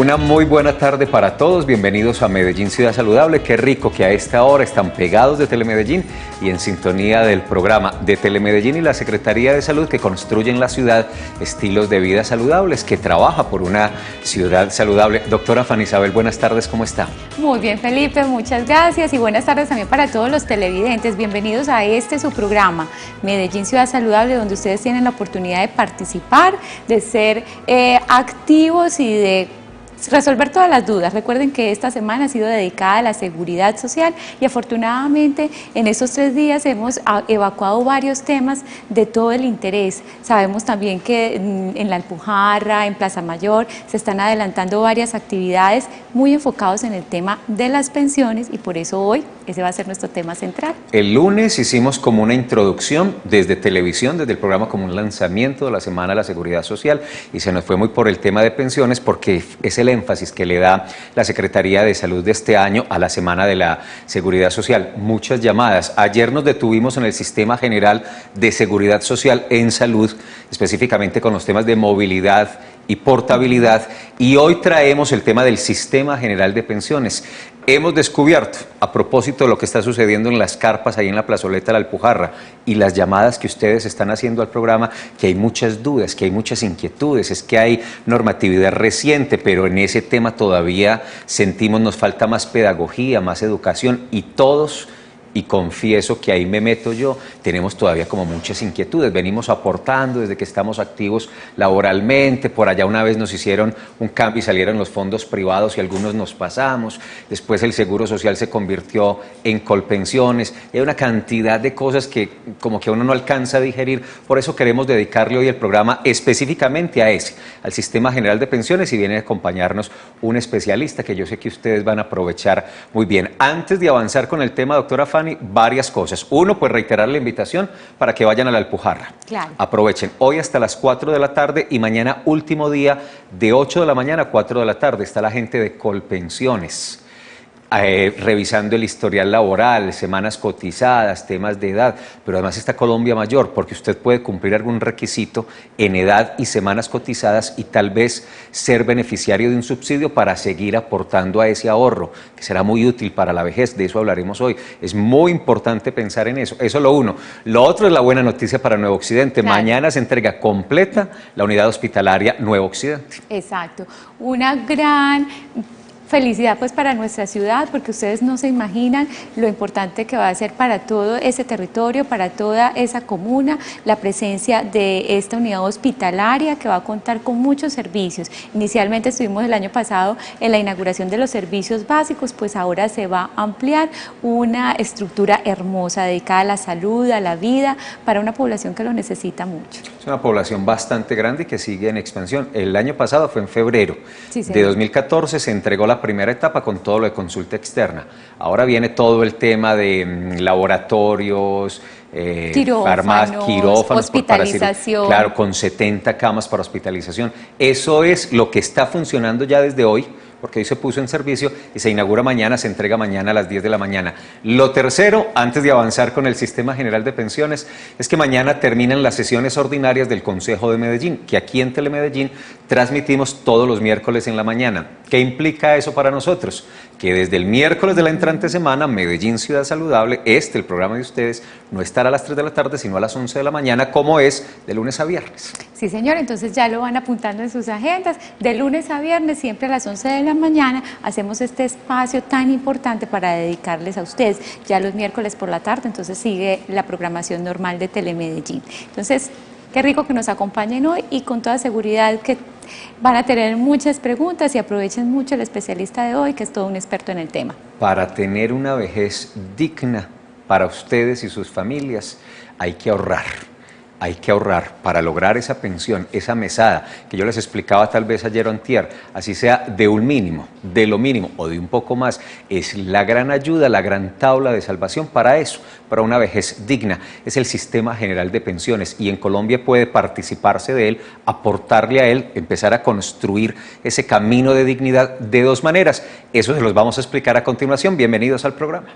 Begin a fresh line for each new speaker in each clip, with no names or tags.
Una muy buena tarde para todos, bienvenidos a Medellín Ciudad Saludable. Qué rico que a esta hora están pegados de Telemedellín y en sintonía del programa de Telemedellín y la Secretaría de Salud, que construyen la ciudad estilos de vida saludables, que trabaja por una ciudad saludable. Doctora Fanny Isabel, buenas tardes, ¿cómo está?
Muy bien, Felipe, muchas gracias y buenas tardes también para todos los televidentes. Bienvenidos a su programa, Medellín Ciudad Saludable, donde ustedes tienen la oportunidad de participar, de ser activos y de resolver todas las dudas. Recuerden que esta semana ha sido dedicada a la seguridad social y afortunadamente en estos 3 días hemos evacuado varios temas de todo el interés. Sabemos también que en La Alpujarra, en Plaza Mayor, se están adelantando varias actividades muy enfocados en el tema de las pensiones y por eso hoy ese va a ser nuestro tema central. El lunes hicimos como una introducción desde televisión, desde el programa, como un lanzamiento de la Semana de la Seguridad Social y se nos fue muy por el tema de pensiones porque es el énfasis que le da la Secretaría de Salud de este año a la Semana de la Seguridad Social. Muchas llamadas. Ayer nos detuvimos en el Sistema General de Seguridad Social en Salud, específicamente con los temas de movilidad y portabilidad, y hoy traemos el tema del Sistema General de Pensiones. Hemos descubierto, a propósito de lo que está sucediendo en las carpas ahí en la plazoleta de La Alpujarra y las llamadas que ustedes están haciendo al programa, que hay muchas dudas, que hay muchas inquietudes, es que hay normatividad reciente, pero en ese tema todavía sentimos nos falta más pedagogía, más educación y todos, y confieso que ahí me meto yo, tenemos todavía como muchas inquietudes, venimos aportando desde que estamos activos laboralmente, por allá una vez nos hicieron un cambio y salieron los fondos privados y algunos nos pasamos, después el Seguro Social se convirtió en Colpensiones, y hay una cantidad de cosas que como que uno no alcanza a digerir, por eso queremos dedicarle hoy el programa específicamente a al Sistema General de Pensiones, y viene a acompañarnos un especialista que yo sé que ustedes van a aprovechar muy bien. Antes de avanzar con el tema, doctora Fanny, varias cosas. Uno, pues reiterar la invitación para que vayan a La Alpujarra. Claro. Aprovechen hoy hasta las 4 de la tarde y mañana último día de 8 de la mañana a 4 de la tarde. Está la gente de Colpensiones. Revisando el historial laboral, semanas cotizadas, temas de edad, pero además está Colombia Mayor, porque usted puede cumplir algún requisito en edad y semanas cotizadas y tal vez ser beneficiario de un subsidio para seguir aportando a ese ahorro, que será muy útil para la vejez, de eso hablaremos hoy. Es muy importante pensar en eso, eso es lo uno. Lo otro es la buena noticia para Nuevo Occidente, claro. Mañana se entrega completa la unidad hospitalaria Nuevo Occidente. Exacto, una gran felicidad pues para nuestra ciudad, porque ustedes no se imaginan lo importante que va a ser para todo ese territorio, para toda esa comuna, la presencia de esta unidad hospitalaria que va a contar con muchos servicios. Inicialmente estuvimos el año pasado en la inauguración de los servicios básicos, pues ahora se va a ampliar una estructura hermosa dedicada a la salud, a la vida, para una población que lo necesita mucho. Es una población bastante grande y que sigue en expansión. El año pasado fue en febrero de 2014, se entregó la primera etapa con todo lo de consulta externa. Ahora viene todo el tema de laboratorios, farmacias, quirófanos, hospitalización. Claro, con 70 camas para hospitalización. Eso es lo que está funcionando ya desde hoy, porque hoy se puso en servicio y se inaugura mañana, se entrega mañana a las 10 de la mañana. Lo tercero, antes de avanzar con el Sistema General de Pensiones, es que mañana terminan las sesiones ordinarias del Consejo de Medellín, que aquí en Telemedellín transmitimos todos los miércoles en la mañana. ¿Qué implica eso para nosotros? Que desde el miércoles de la entrante semana, Medellín Ciudad Saludable, el programa de ustedes, no estará a las 3 de la tarde, sino a las 11 de la mañana, como es de lunes a viernes. Sí, señor, entonces ya lo van apuntando en sus agendas. De lunes a viernes, siempre a las 11 de la mañana, hacemos este espacio tan importante para dedicarles a ustedes. Ya los miércoles por la tarde, entonces sigue la programación normal de Telemedellín. Entonces, qué rico que nos acompañen hoy y con toda seguridad que van a tener muchas preguntas y aprovechen mucho el especialista de hoy, que es todo un experto en el tema. Para tener una vejez digna para ustedes y sus familias, hay que ahorrar. Hay que ahorrar para lograr esa pensión, esa mesada, que yo les explicaba tal vez ayer o antier, así sea de un mínimo, de lo mínimo o de un poco más, es la gran ayuda, la gran tabla de salvación para eso, para una vejez digna. Es el Sistema General de Pensiones y en Colombia puede participarse de él, aportarle a él, empezar a construir ese camino de dignidad de 2 maneras. Eso se los vamos a explicar a continuación. Bienvenidos al programa.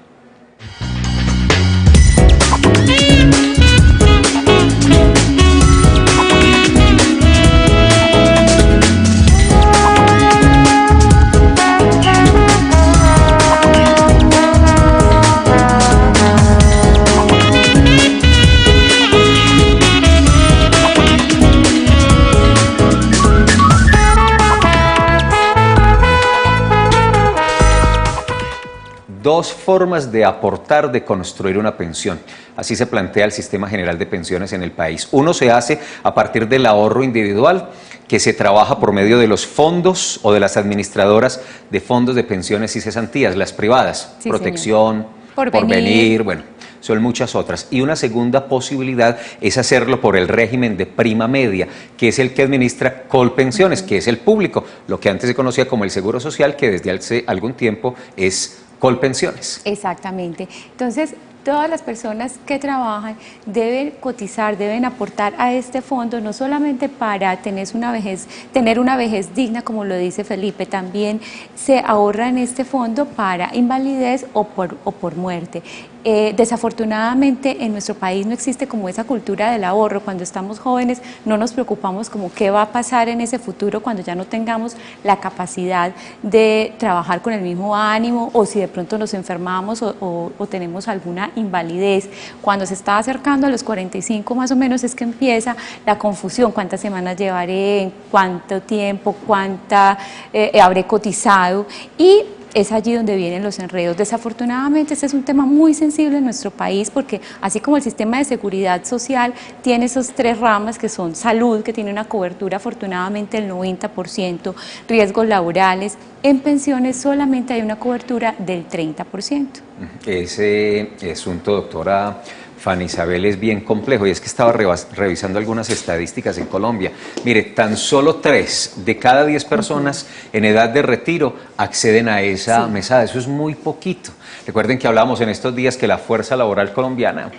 dos formas de aportar, de construir una pensión. Así se plantea el Sistema General de Pensiones en el país. Uno se hace a partir del ahorro individual, que se trabaja por medio de los fondos o de las administradoras de fondos de pensiones y cesantías, las privadas,
Sí,
Protección, Porvenir, bueno, son muchas otras. Y una segunda posibilidad es hacerlo por el régimen de prima media, que es el que administra Colpensiones, que es el público, lo que antes se conocía como el Seguro Social, que desde hace algún tiempo es Colpensiones.
Exactamente. Entonces, todas las personas que trabajan deben cotizar, deben aportar a este fondo, no solamente para tener una vejez digna, como lo dice Felipe, también se ahorra en este fondo para invalidez o por muerte. Desafortunadamente en nuestro país no existe como esa cultura del ahorro. Cuando estamos jóvenes no nos preocupamos como qué va a pasar en ese futuro cuando ya no tengamos la capacidad de trabajar con el mismo ánimo, o si de pronto nos enfermamos o tenemos alguna invalidez. Cuando se está acercando a los 45 más o menos es que empieza la confusión: cuántas semanas llevaré, cuánto tiempo, cuánta habré cotizado, y es allí donde vienen los enredos. Desafortunadamente este es un tema muy sensible en nuestro país, porque así como el sistema de seguridad social tiene esos tres ramas, que son salud, que tiene una cobertura afortunadamente del 90%, riesgos laborales, en pensiones solamente hay una cobertura del 30%.
Ese asunto, doctora Fanny Isabel, es bien complejo, y es que estaba revisando algunas estadísticas en Colombia. Mire, tan solo 3 de cada 10 personas en edad de retiro acceden a esa mesada. Eso es muy poquito. Recuerden que hablábamos en estos días que la fuerza laboral colombiana,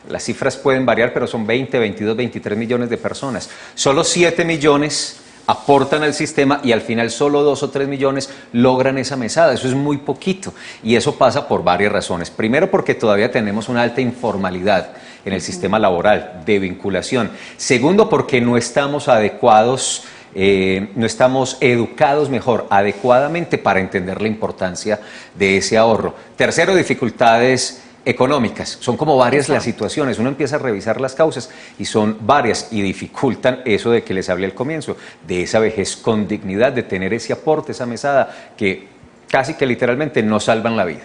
las cifras pueden variar, pero son 20, 22, 23 millones de personas. Solo 7 millones aportan al sistema, y al final solo 2 o 3 millones logran esa mesada. Eso es muy poquito, y eso pasa por varias razones. Primero, porque todavía tenemos una alta informalidad en el sistema laboral de vinculación. Segundo, porque no estamos adecuados, no estamos educados adecuadamente para entender la importancia de ese ahorro. Tercero, dificultades económicas. Son como varias las situaciones. Uno empieza a revisar las causas y son varias, y dificultan eso de que les hablé al comienzo, de esa vejez con dignidad, de tener ese aporte, esa mesada, que casi que literalmente no salvan la vida.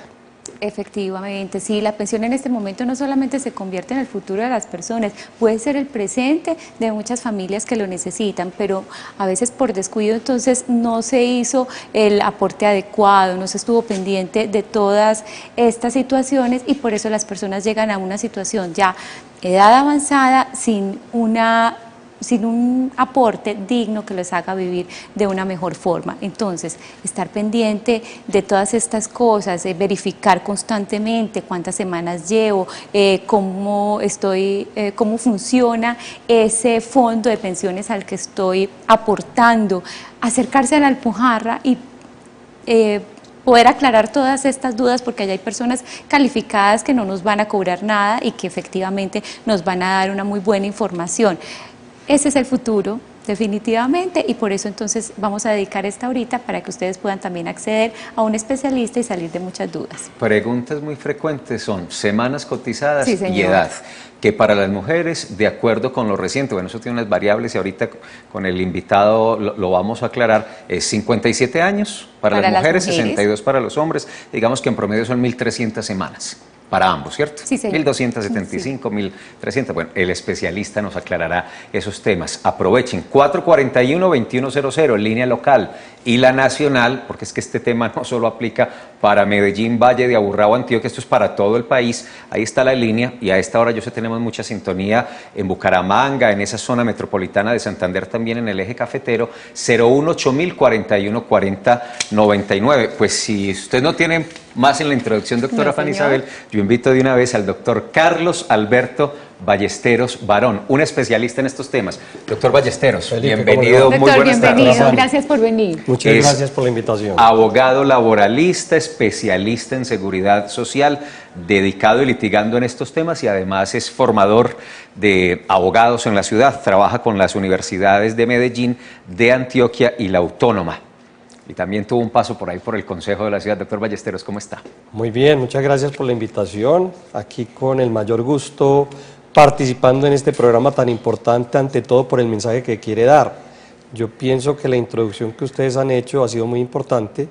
Efectivamente, sí, la pensión en este momento no solamente se convierte en el futuro de las personas, puede ser el presente de muchas familias que lo necesitan, pero a veces por descuido entonces no se hizo el aporte adecuado, no se estuvo pendiente de todas estas situaciones, y por eso las personas llegan a una situación ya edad avanzada sin un aporte digno que les haga vivir de una mejor forma. Entonces, estar pendiente de todas estas cosas, verificar constantemente cuántas semanas llevo, cómo funciona ese fondo de pensiones al que estoy aportando, acercarse a la Alpujarra y poder aclarar todas estas dudas, porque allá hay personas calificadas que no nos van a cobrar nada y que efectivamente nos van a dar una muy buena información. Ese es el futuro, definitivamente, y por eso entonces vamos a dedicar esta horita para que ustedes puedan también acceder a un especialista y salir de muchas dudas.
Preguntas muy frecuentes son semanas cotizadas,
sí,
y edad, que para las mujeres, de acuerdo con lo reciente, bueno, eso tiene unas variables y ahorita con el invitado lo vamos a aclarar, es 57 años para las mujeres, 62 para los hombres, digamos que en promedio son 1.300 semanas. Para ambos, ¿cierto?
Sí, señor.
1.275, 1.300. Bueno, el especialista nos aclarará esos temas. Aprovechen, 441-2100, línea local, y la nacional, porque es que este tema no solo aplica para Medellín, Valle de Aburrá o Antioquia, esto es para todo el país. Ahí está la línea, y a esta hora yo sé tenemos mucha sintonía en Bucaramanga, en esa zona metropolitana de Santander, también en el eje cafetero, 018-041-4099. Pues si usted no tiene más en la introducción, doctora Fanny Isabel, yo invito de una vez al doctor Carlos Alberto Ballesteros Barón, un especialista en estos temas. Doctor Ballesteros, Felipe, bienvenido, muy buenas tardes.
Bienvenido, gracias por venir.
Muchas gracias por la invitación.
Abogado laboralista, especialista en seguridad social, dedicado y litigando en estos temas, y además es formador de abogados en la ciudad, trabaja con las universidades de Medellín, de Antioquia y la Autónoma. Y también tuvo un paso por ahí por el Consejo de la Ciudad. Doctor Ballesteros, ¿cómo está?
Muy bien, muchas gracias por la invitación. Aquí con el mayor gusto participando en este programa tan importante, ante todo por el mensaje que quiere dar. Yo pienso que la introducción que ustedes han hecho ha sido muy importante,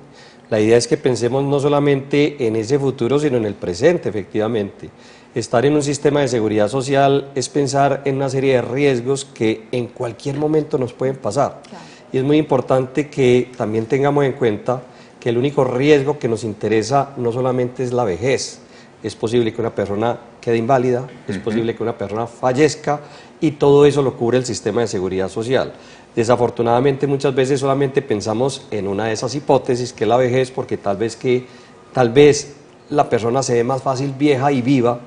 La idea es que pensemos no solamente en ese futuro, sino en el presente, efectivamente. Estar en un sistema de seguridad social es pensar en una serie de riesgos que en cualquier momento nos pueden pasar. Claro. Y es muy importante que también tengamos en cuenta que el único riesgo que nos interesa no solamente es la vejez. Es posible que una persona quede inválida, es posible que una persona fallezca, y todo eso lo cubre el sistema de seguridad social. Desafortunadamente muchas veces solamente pensamos en una de esas hipótesis, que es la vejez, porque tal vez la persona se ve más fácil vieja y viva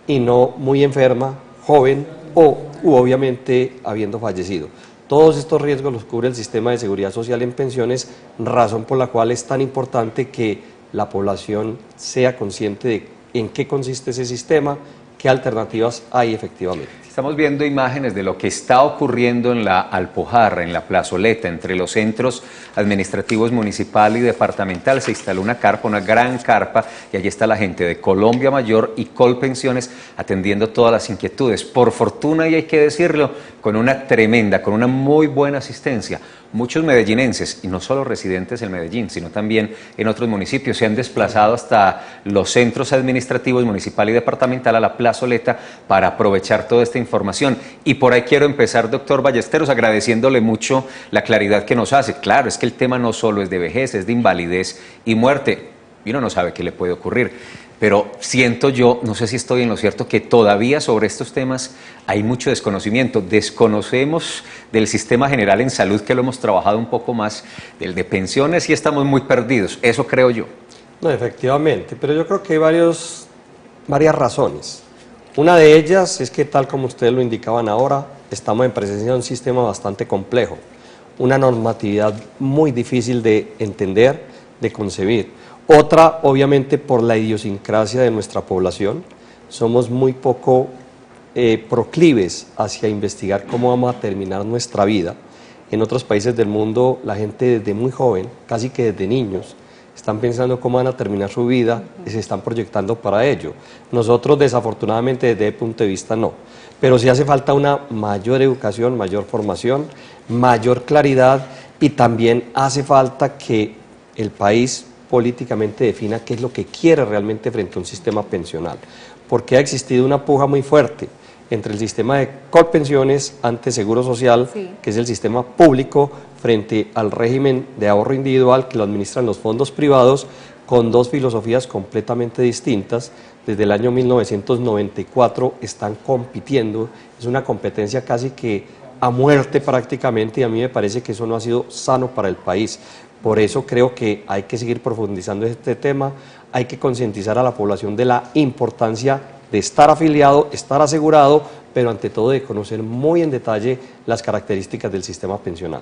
y no muy enferma, joven u obviamente habiendo fallecido. Todos estos riesgos los cubre el sistema de seguridad social en pensiones, razón por la cual es tan importante que la población sea consciente de en qué consiste ese sistema, qué alternativas hay efectivamente.
Estamos viendo imágenes de lo que está ocurriendo en la Alpujarra, en la plazoleta, entre los centros administrativos municipal y departamental. Se instaló una carpa, una gran carpa, y allí está la gente de Colombia Mayor y Colpensiones atendiendo todas las inquietudes. Por fortuna, y hay que decirlo, con una muy buena asistencia. Muchos medellinenses, y no solo residentes en Medellín, sino también en otros municipios, se han desplazado hasta los centros administrativos municipal y departamental, a la plazoleta, para aprovechar toda esta información. Y por ahí quiero empezar, doctor Ballesteros, agradeciéndole mucho la claridad que nos hace. Claro, es que el tema no solo es de vejez, es de invalidez y muerte, y uno no sabe qué le puede ocurrir. Pero siento yo, no sé si estoy en lo cierto, que todavía sobre estos temas hay mucho desconocimiento. Desconocemos del sistema general en salud, que lo hemos trabajado un poco más, del de pensiones, y estamos muy perdidos. Eso creo yo.
No, efectivamente, pero yo creo que hay varias razones. Una de ellas es que, tal como ustedes lo indicaban ahora, estamos en presencia de un sistema bastante complejo, una normatividad muy difícil de entender, de concebir. Otra, obviamente, por la idiosincrasia de nuestra población, somos muy poco proclives hacia investigar cómo vamos a terminar nuestra vida. En otros países del mundo, la gente desde muy joven, casi que desde niños, están pensando cómo van a terminar su vida y se están proyectando para ello. Nosotros, desafortunadamente, desde ese punto de vista no. Pero sí hace falta una mayor educación, mayor formación, mayor claridad, y también hace falta que el país políticamente defina qué es lo que quiere realmente frente a un sistema pensional, porque ha existido una puja muy fuerte entre el sistema de Colpensiones, antes Seguro Social, sí, que es el sistema público, frente al régimen de ahorro individual que lo administran los fondos privados, con dos filosofías completamente distintas. Desde el año 1994 están compitiendo, es una competencia casi que a muerte prácticamente, y a mí me parece que eso no ha sido sano para el país. Por eso creo que hay que seguir profundizando en este tema, hay que concientizar a la población de la importancia de estar afiliado, estar asegurado, pero ante todo de conocer muy en detalle las características del sistema pensional.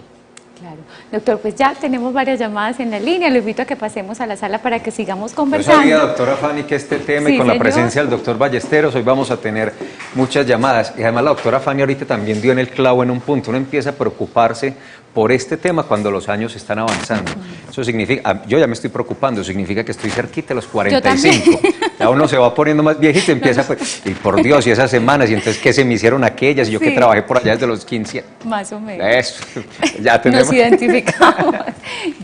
Claro. Doctor, pues ya tenemos varias llamadas en la línea, lo invito a que pasemos a la sala para que sigamos conversando.
Yo sabía, doctora Fanny, que este tema, sí, y con la presencia del doctor Ballesteros, hoy vamos a tener muchas llamadas. Y además la doctora Fanny ahorita también dio en el clavo en un punto. Uno empieza a preocuparse por este tema cuando los años están avanzando. Eso significa, yo ya me estoy preocupando, significa que estoy cerquita de los 45. Ya uno se va poniendo más viejito y empieza, pues, y por Dios, y esas semanas, y entonces, ¿qué se me hicieron aquellas? Y yo, sí, que trabajé por allá desde los 15.
Más o menos.
Eso, ya tenemos.
Nos identificamos.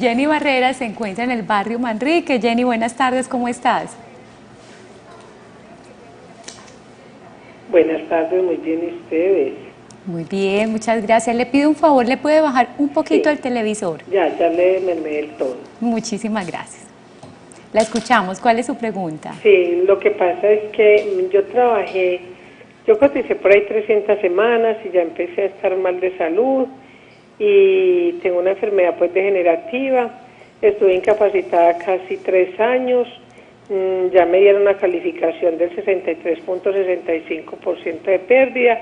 Jenny Barrera se encuentra en el barrio Manrique. Jenny, buenas tardes, ¿cómo estás?
Buenas tardes, muy bien, ¿y ustedes?
Muy bien, muchas gracias. Le pido un favor, ¿le puede bajar un poquito el televisor?
Ya le mermé el tono.
Muchísimas gracias. La escuchamos. ¿Cuál es su pregunta?
Sí, lo que pasa es que yo coticé por ahí 300 semanas y ya empecé a estar mal de salud y tengo una enfermedad pues degenerativa. Estuve incapacitada casi 3 años. Ya me dieron una calificación del 63.65% de pérdida.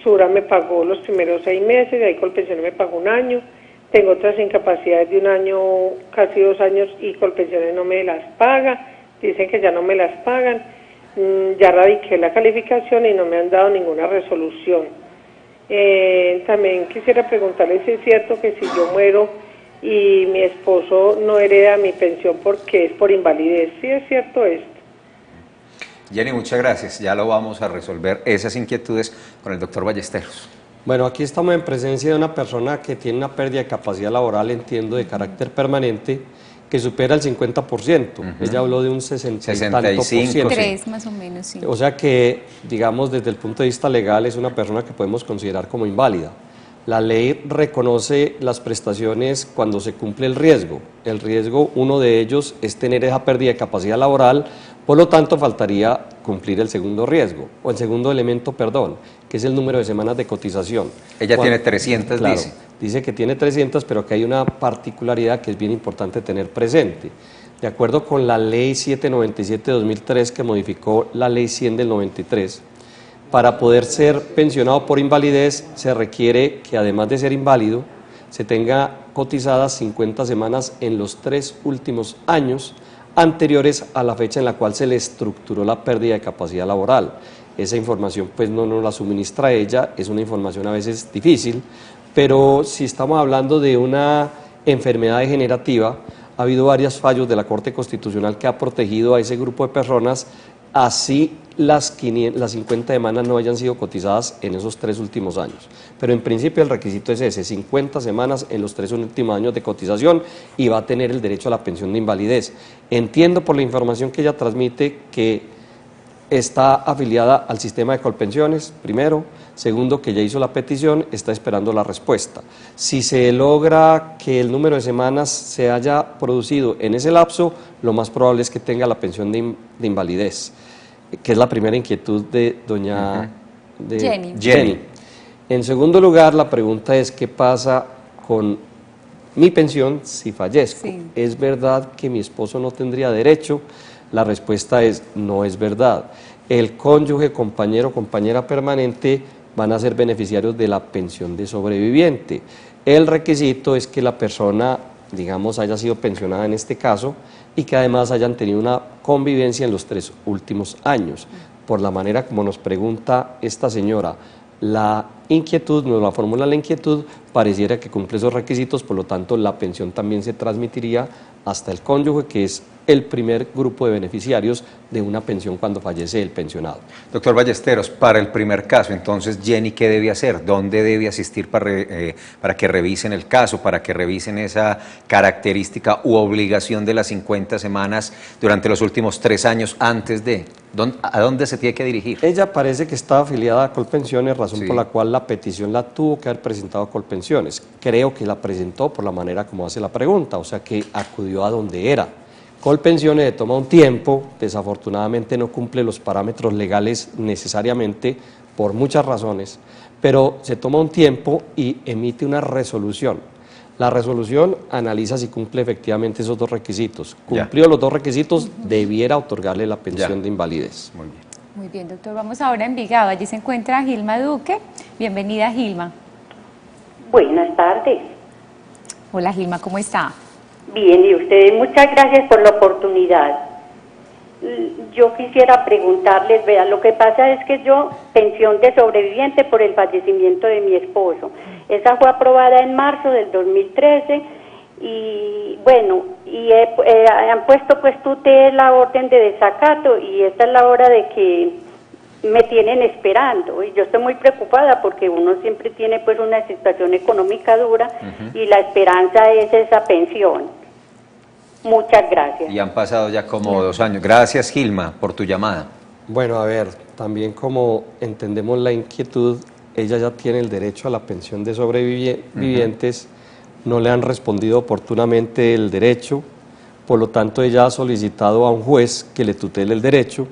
Sura me pagó los primeros 6 meses, de ahí Colpensiones me pagó 1 año. Tengo otras incapacidades de 1 año, casi 2 años, y Colpensiones no me las paga. Dicen que ya no me las pagan. Ya radiqué la calificación y no me han dado ninguna resolución. También quisiera preguntarle si es cierto que si yo muero y mi esposo no hereda mi pensión porque es por invalidez. ¿Sí es cierto esto?
Jenny, muchas gracias. Ya lo vamos a resolver esas inquietudes con el doctor Ballesteros.
Bueno, aquí estamos en presencia de una persona que tiene una pérdida de capacidad laboral, entiendo, de carácter permanente, que supera el 50%. Ella habló de un 60 y tanto por ciento.
3 más o menos, sí.
O sea que, digamos, desde el punto de vista legal es una persona que podemos considerar como inválida. La ley reconoce las prestaciones cuando se cumple el riesgo. El riesgo, uno de ellos, es tener esa pérdida de capacidad laboral, por lo tanto faltaría cumplir el segundo riesgo, o el segundo elemento, perdón, que es el número de semanas de cotización.
Ella tiene 300,
claro,
dice.
Dice que tiene 300, pero que hay una particularidad que es bien importante tener presente. De acuerdo con la Ley 797 de 2003, que modificó la Ley 100 del 93, para poder ser pensionado por invalidez se requiere que, además de ser inválido, se tenga cotizadas 50 semanas en los 3 últimos años anteriores a la fecha en la cual se le estructuró la pérdida de capacidad laboral. Esa información pues no nos la suministra ella, es una información a veces difícil, pero si estamos hablando de una enfermedad degenerativa, ha habido varios fallos de la Corte Constitucional que ha protegido a ese grupo de personas, así las 50 semanas no hayan sido cotizadas en esos 3 últimos años. Pero en principio el requisito es ese, 50 semanas en los 3 últimos años de cotización y va a tener el derecho a la pensión de invalidez. Entiendo por la información que ella transmite que está afiliada al sistema de Colpensiones, primero. Segundo, que ya hizo la petición, está esperando la respuesta. Si se logra que el número de semanas se haya producido en ese lapso, lo más probable es que tenga la pensión de invalidez, que es la primera inquietud de doña Jenny. En segundo lugar, la pregunta es qué pasa con mi pensión si fallezco.
Sí.
¿Es verdad que mi esposo no tendría derecho? La respuesta es no es verdad. El cónyuge, compañero o compañera permanente van a ser beneficiarios de la pensión de sobreviviente. El requisito es que la persona, digamos, haya sido pensionada en este caso y que además hayan tenido una convivencia en los 3 últimos años. Por la manera como nos pregunta esta señora, la inquietud, nos la formula la inquietud, pareciera que cumple esos requisitos, por lo tanto la pensión también se transmitiría hasta el cónyuge, que es el primer grupo de beneficiarios de una pensión cuando fallece el pensionado.
Doctor Ballesteros, para el primer caso, entonces, Jenny, ¿qué debe hacer? ¿Dónde debe asistir para que revisen el caso, para que revisen esa característica u obligación de las 50 semanas durante los últimos 3 años antes de? ¿A dónde se tiene que dirigir?
Ella parece que está afiliada a Colpensiones, razón
Sí.
por la cual la petición la tuvo que haber presentado a Colpensiones. Creo que la presentó por la manera como hace la pregunta, o sea que acudió a donde era. Colpensiones le toma un tiempo, desafortunadamente no cumple los parámetros legales necesariamente por muchas razones, pero se toma un tiempo y emite una resolución. La resolución analiza si cumple efectivamente esos 2 requisitos. Cumplió los 2 requisitos, debiera otorgarle la pensión de invalidez.
Muy bien.
Muy bien, doctor. Vamos ahora a Envigado. Allí se encuentra Gilma Duque. Bienvenida, Gilma.
Buenas tardes.
Hola, Gilma, ¿cómo está?
Bien, y ustedes, muchas gracias por la oportunidad. Yo quisiera preguntarles, vean, lo que pasa es que yo, pensión de sobreviviente por el fallecimiento de mi esposo, esa fue aprobada en marzo del 2013 y bueno, han puesto pues tutela, orden de desacato y esta es la hora de que me tienen esperando y yo estoy muy preocupada porque uno siempre tiene pues una situación económica dura y la esperanza es esa pensión. Muchas gracias.
Y han pasado ya como 2 años. Gracias, Gilma, por tu llamada.
Bueno, a ver, también como entendemos la inquietud, ella ya tiene el derecho a la pensión de sobrevivientes, no le han respondido oportunamente el derecho, por lo tanto ella ha solicitado a un juez que le tutele el derecho.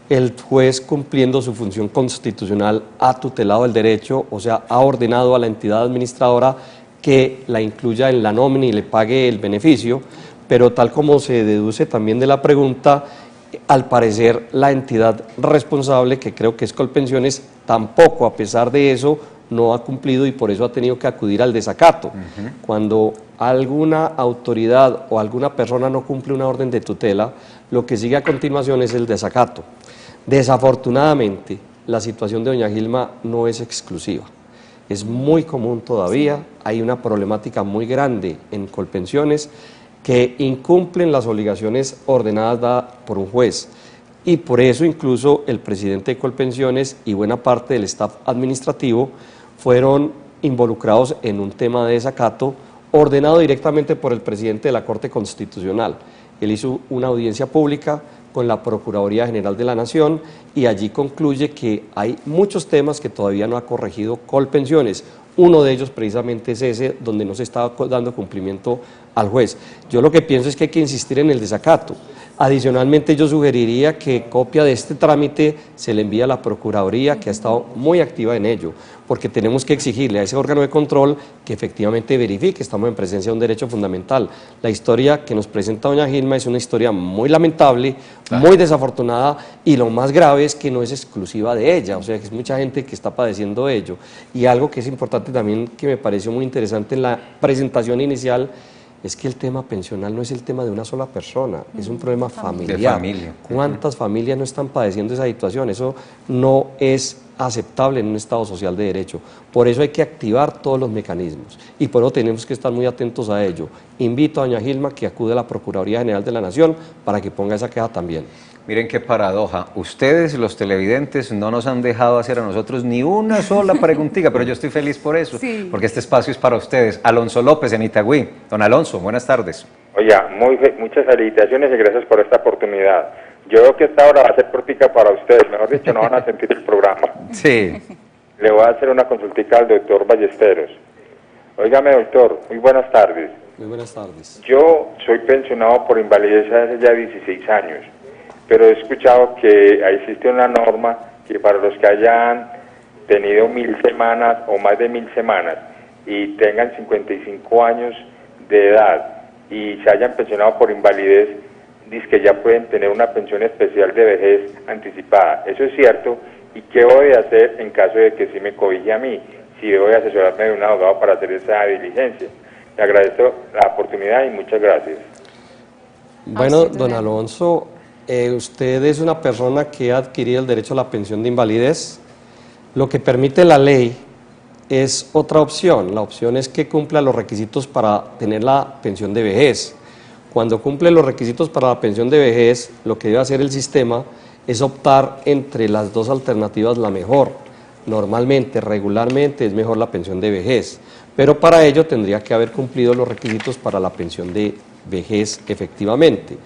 El juez, cumpliendo su función constitucional, ha tutelado el derecho, o sea, ha ordenado a la entidad administradora que la incluya en la nómina y le pague el beneficio, pero tal como se deduce también de la pregunta, al parecer la entidad responsable, que creo que es Colpensiones, tampoco, a pesar de eso, no ha cumplido y por eso ha tenido que acudir al desacato. Cuando alguna autoridad o alguna persona no cumple una orden de tutela, lo que sigue a continuación es el desacato. Desafortunadamente, la situación de doña Gilma no es exclusiva. Es muy común todavía, hay una problemática muy grande en Colpensiones que incumplen las obligaciones ordenadas dadas por un juez. Y por eso incluso el presidente de Colpensiones y buena parte del staff administrativo fueron involucrados en un tema de desacato ordenado directamente por el presidente de la Corte Constitucional. Él hizo una audiencia pública con la Procuraduría General de la Nación y allí concluye que hay muchos temas que todavía no ha corregido Colpensiones. Uno de ellos precisamente es ese, donde no se está dando cumplimiento al juez. Yo lo que pienso es que hay que insistir en el desacato. Adicionalmente, yo sugeriría que copia de este trámite se le envíe a la Procuraduría, que ha estado muy activa en ello, porque tenemos que exigirle a ese órgano de control que efectivamente verifique que estamos en presencia de un derecho fundamental. La historia que nos presenta doña Gilma es una historia muy lamentable, muy desafortunada, y lo más grave es que no es exclusiva de ella, o sea, que es mucha gente que está padeciendo ello. Y algo que es importante también, que me pareció muy interesante en la presentación inicial, es que el tema pensional no es el tema de una sola persona, es un problema familiar.
De familia.
¿Cuántas familias no están padeciendo esa situación? Eso no es aceptable en un Estado social de derecho. Por eso hay que activar todos los mecanismos y por eso tenemos que estar muy atentos a ello. Invito a doña Gilma que acude a la Procuraduría General de la Nación para que ponga esa queja también.
Miren qué paradoja, ustedes los televidentes no nos han dejado hacer a nosotros ni una sola preguntita, pero yo estoy feliz por eso,
sí,
porque este espacio es para ustedes. Alonso López en Itagüí. Don Alonso, buenas tardes.
Oiga, muchas felicitaciones y gracias por esta oportunidad. Yo creo que esta hora va a ser cortica para ustedes, mejor dicho, no van a sentir el programa.
Sí.
Le voy a hacer una consultica al doctor Ballesteros. Óigame, doctor, muy buenas tardes.
Muy buenas tardes.
Yo soy pensionado por invalidez hace ya 16 años, pero he escuchado que existe una norma que para los que hayan tenido 1000 semanas o más de 1000 semanas y tengan 55 años de edad y se hayan pensionado por invalidez, dice que ya pueden tener una pensión especial de vejez anticipada. ¿Eso es cierto? ¿Y qué voy a hacer en caso de que sí me cobije a mí? Si debo de asesorarme de un abogado para hacer esa diligencia. Le agradezco la oportunidad y muchas gracias.
Bueno, don Alonso, usted es una persona que ha adquirido el derecho a la pensión de invalidez. Lo que permite la ley es otra opción. La opción es que cumpla los requisitos para tener la pensión de vejez. Cuando cumple los requisitos para la pensión de vejez, lo que debe hacer el sistema es optar entre las dos alternativas la mejor. Normalmente, regularmente, es mejor la pensión de vejez, pero para ello tendría que haber cumplido los requisitos para la pensión de vejez efectivamente.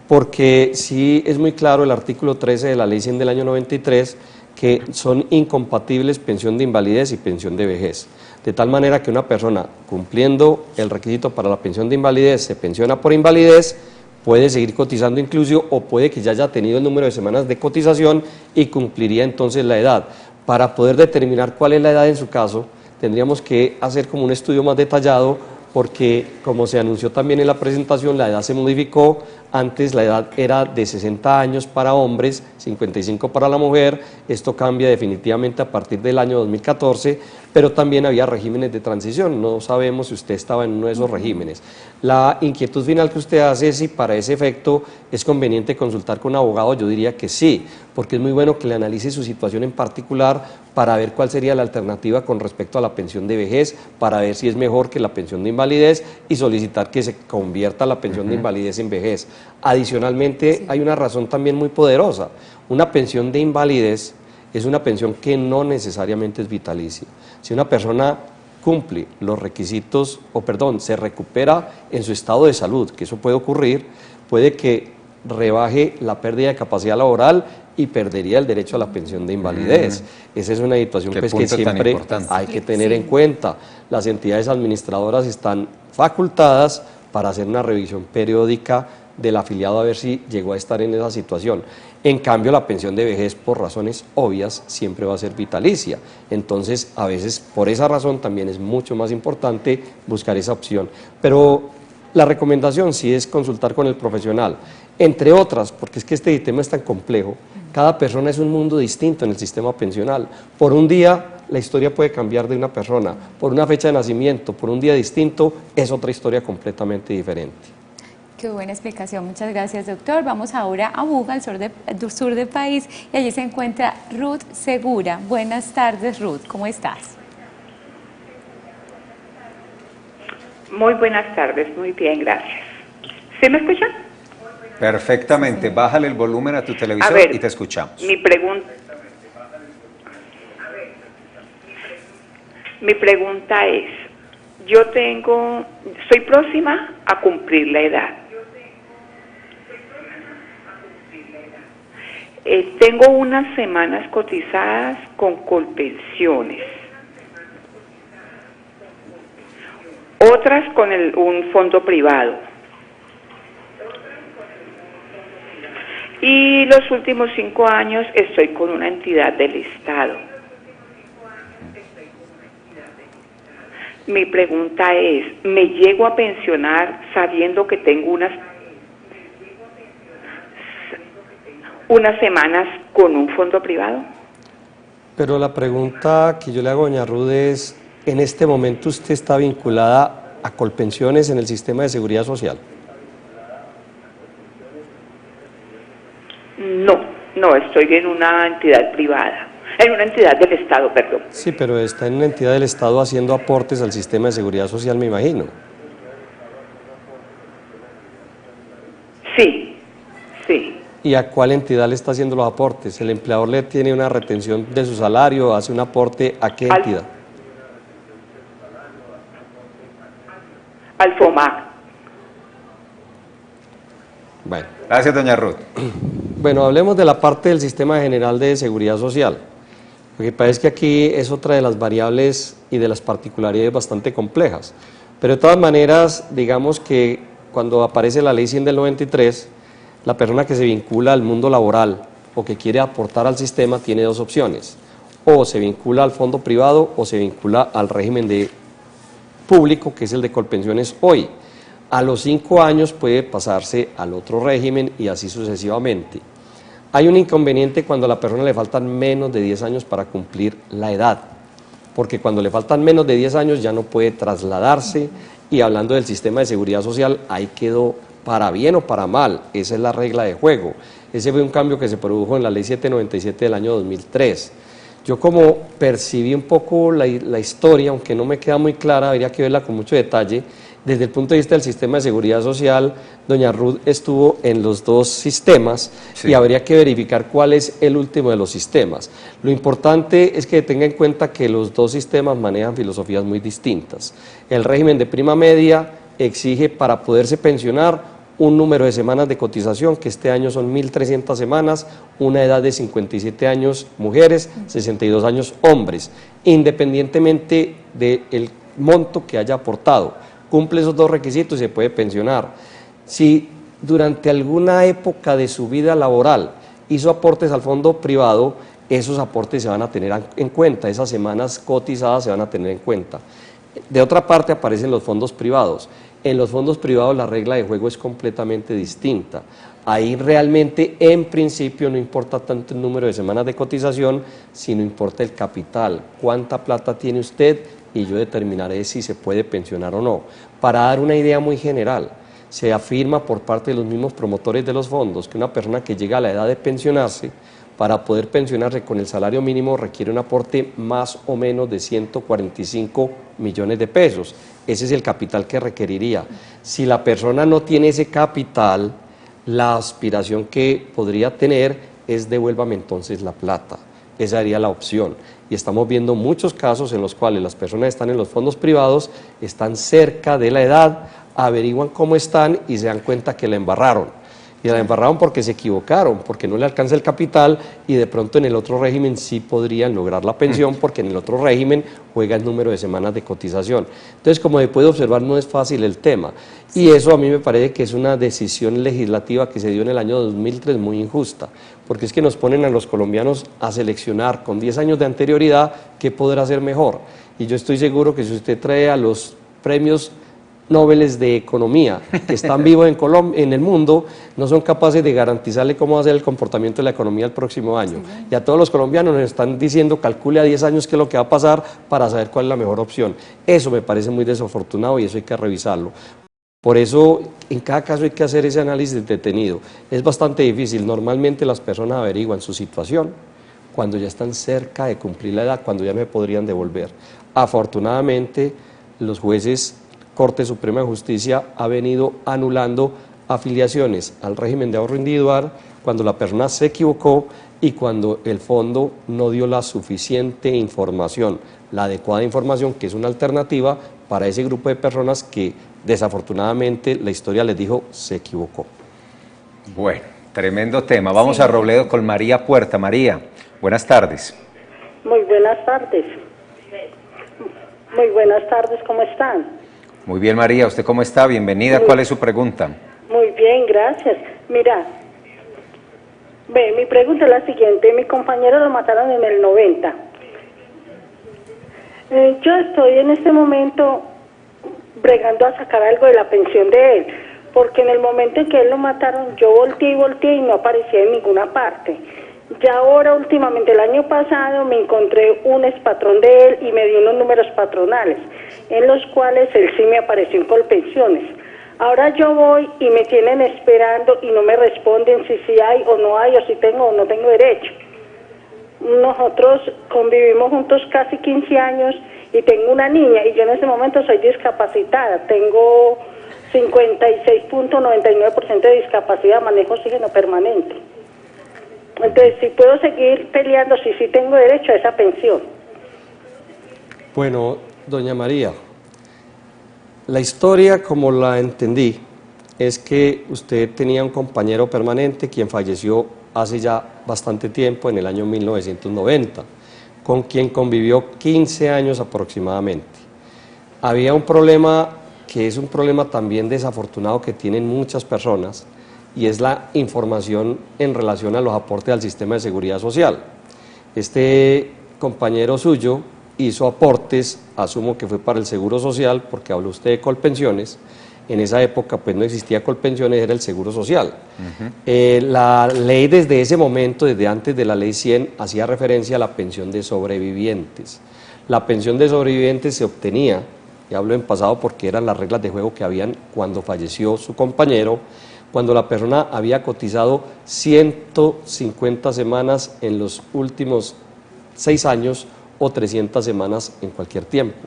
Porque sí es muy claro el artículo 13 de la Ley 100 del año 93 que son incompatibles pensión de invalidez y pensión de vejez. De tal manera que una persona cumpliendo el requisito para la pensión de invalidez se pensiona por invalidez, puede seguir cotizando incluso o puede que ya haya tenido el número de semanas de cotización y cumpliría entonces la edad. Para poder determinar cuál es la edad en su caso, tendríamos que hacer como un estudio más detallado porque, como se anunció también en la presentación, la edad se modificó. Antes la edad era de 60 años para hombres, 55 para la mujer. Esto cambia definitivamente a partir del año 2014, pero también había regímenes de transición. No sabemos si usted estaba en uno de esos regímenes. La inquietud final que usted hace es si para ese efecto es conveniente consultar con un abogado. Yo diría que sí, porque es muy bueno que le analice su situación en particular para ver cuál sería la alternativa con respecto a la pensión de vejez, para ver si es mejor que la pensión de invalidez y solicitar que se convierta la pensión de invalidez en vejez. Adicionalmente, hay una razón también muy poderosa. Una pensión de invalidez es una pensión que no necesariamente es vitalicia. Si una persona cumple los requisitos, se recupera en su estado de salud, que eso puede ocurrir, puede que rebaje la pérdida de capacidad laboral y perdería el derecho a la pensión de invalidez. Esa es una situación pues, que siempre hay que tener en cuenta. Las entidades administradoras están facultadas para hacer una revisión periódica del afiliado a ver si llegó a estar en esa situación. En cambio, la pensión de vejez, por razones obvias, siempre va a ser vitalicia. Entonces, a veces, por esa razón, también es mucho más importante buscar esa opción. Pero la recomendación sí es consultar con el profesional, entre otras, porque es que este tema es tan complejo. Cada persona es un mundo distinto en el sistema pensional. Por un día, la historia puede cambiar de una persona. Por una fecha de nacimiento, por un día distinto, es otra historia completamente diferente.
Qué buena explicación, muchas gracias, doctor. Vamos ahora a Buga, al sur del país, y allí se encuentra Ruth Segura. Buenas tardes, Ruth, ¿cómo estás?
Muy buenas tardes, muy bien, gracias. ¿Se me escucha?
Perfectamente, bájale el volumen a tu televisor y te escuchamos.
Mi pregunta... Mi pregunta es, soy próxima a cumplir la edad. Tengo unas semanas cotizadas con Colpensiones, otras con un fondo privado, y los últimos 5 años estoy con una entidad del Estado. Mi pregunta es, ¿me llego a pensionar sabiendo que tengo unas semanas con un fondo privado?
Pero la pregunta que yo le hago a doña Ruth es, ¿en este momento usted está vinculada a Colpensiones en el sistema de seguridad social?
No, estoy en una entidad privada, en una entidad del Estado, perdón.
Sí, pero está en una entidad del Estado haciendo aportes al sistema de seguridad social, me imagino.
Sí.
¿Y a cuál entidad le está haciendo los aportes? ¿El empleador le tiene una retención de su salario, hace un aporte a qué entidad?
Al FOMAC.
Bueno.
Gracias, doña Ruth.
Bueno, hablemos de la parte del Sistema General de Seguridad Social. Lo que pasa es que aquí es otra de las variables y de las particularidades bastante complejas. Pero de todas maneras, digamos que cuando aparece la Ley 100 del 93, la persona que se vincula al mundo laboral o que quiere aportar al sistema tiene dos opciones. O se vincula al fondo privado o se vincula al régimen de público, que es el de Colpensiones hoy. A los 5 años puede pasarse al otro régimen y así sucesivamente. Hay un inconveniente cuando a la persona le faltan menos de 10 años para cumplir la edad, porque cuando le faltan menos de 10 años ya no puede trasladarse, y hablando del sistema de seguridad social, ahí quedó para bien o para mal, esa es la regla de juego. Ese fue un cambio que se produjo en la Ley 797 del año 2003. Yo como percibí un poco la historia, aunque no me queda muy clara, habría que verla con mucho detalle. Desde el punto de vista del sistema de seguridad social, doña Ruth estuvo en los dos sistemas, sí, y habría que verificar cuál es el último de los sistemas. Lo importante es que tenga en cuenta que los dos sistemas manejan filosofías muy distintas. El régimen de prima media exige para poderse pensionar un número de semanas de cotización, que este año son 1.300 semanas, una edad de 57 años mujeres, 62 años hombres, independientemente del monto que haya aportado. Cumple esos dos requisitos y se puede pensionar. Si durante alguna época de su vida laboral hizo aportes al fondo privado, esos aportes se van a tener en cuenta, esas semanas cotizadas se van a tener en cuenta. De otra parte aparecen los fondos privados. En los fondos privados la regla de juego es completamente distinta. Ahí realmente en principio no importa tanto el número de semanas de cotización, sino importa el capital, cuánta plata tiene usted, y yo determinaré si se puede pensionar o no. Para dar una idea muy general, se afirma por parte de los mismos promotores de los fondos que una persona que llega a la edad de pensionarse, para poder pensionarse con el salario mínimo requiere un aporte más o menos de 145 millones de pesos. Ese es el capital que requeriría. Si la persona no tiene ese capital, la aspiración que podría tener es devuélvame entonces la plata. Esa sería la opción. Y estamos viendo muchos casos en los cuales las personas están en los fondos privados, están cerca de la edad, averiguan cómo están y se dan cuenta que la embarraron. Y la embarraron porque se equivocaron, porque no le alcanza el capital, y de pronto en el otro régimen sí podrían lograr la pensión, porque en el otro régimen juega el número de semanas de cotización. Entonces, como se puede observar, no es fácil el tema. Y eso a mí me parece que es una decisión legislativa que se dio en el año 2003 muy injusta, porque es que nos ponen a los colombianos a seleccionar con 10 años de anterioridad qué podrá ser mejor. Y yo estoy seguro que si usted trae a los premios Nobel de Economía que están vivos en el mundo, no son capaces de garantizarle cómo va a ser el comportamiento de la economía el próximo año. Sí. Y a todos los colombianos nos están diciendo, calcule a 10 años qué es lo que va a pasar para saber cuál es la mejor opción. Eso me parece muy desafortunado y eso hay que revisarlo. Por eso, en cada caso hay que hacer ese análisis detenido. Es bastante difícil. Normalmente las personas averiguan su situación cuando ya están cerca de cumplir la edad, cuando ya me podrían devolver. Afortunadamente, los jueces, Corte Suprema de Justicia ha venido anulando afiliaciones al régimen de ahorro individual cuando la persona se equivocó y cuando el fondo no dio la suficiente información la adecuada información, que es una alternativa para ese grupo de personas que desafortunadamente la historia les dijo se equivocó.
Bueno, tremendo tema. Vamos a Robledo con María Puerta. María, buenas tardes.
Muy buenas tardes. Muy buenas tardes, ¿cómo están?
Muy bien, María, ¿usted cómo está? Bienvenida. ¿Cuál es su pregunta?
Muy bien, gracias. Mira, mi pregunta es la siguiente. Mi compañero lo mataron en el 90. Yo estoy en este momento bregando a sacar algo de la pensión de él, porque en el momento en que él lo mataron, yo volteé y no aparecía en ninguna parte. Ya ahora, últimamente, el año pasado, me encontré un expatrón de él y me dio unos números patronales, en los cuales él sí me apareció en Colpensiones. Ahora yo voy y me tienen esperando y no me responden si sí hay o no hay, o si tengo o no tengo derecho. Nosotros convivimos juntos casi 15 años y tengo una niña, y yo en este momento soy discapacitada. Tengo 56.99% de discapacidad, manejo oxígeno permanente. Entonces, si puedo seguir peleando, si sí tengo derecho a esa pensión.
Bueno, doña María, la historia como la entendí es que usted tenía un compañero permanente quien falleció hace ya bastante tiempo, en el año 1990, con quien convivió 15 años aproximadamente. Había un problema que es un problema también desafortunado que tienen muchas personas, y es la información en relación a los aportes al sistema de seguridad social. Este compañero suyo hizo aportes, asumo que fue para el Seguro Social, porque habló usted de Colpensiones. En esa época pues no existía Colpensiones, era el Seguro Social. La ley desde ese momento, desde antes de la ley 100, hacía referencia a la pensión de sobrevivientes. La pensión de sobrevivientes se obtenía, y hablo en pasado porque eran las reglas de juego que habían cuando falleció su compañero, cuando la persona había cotizado 150 semanas en los últimos 6 años o 300 semanas en cualquier tiempo.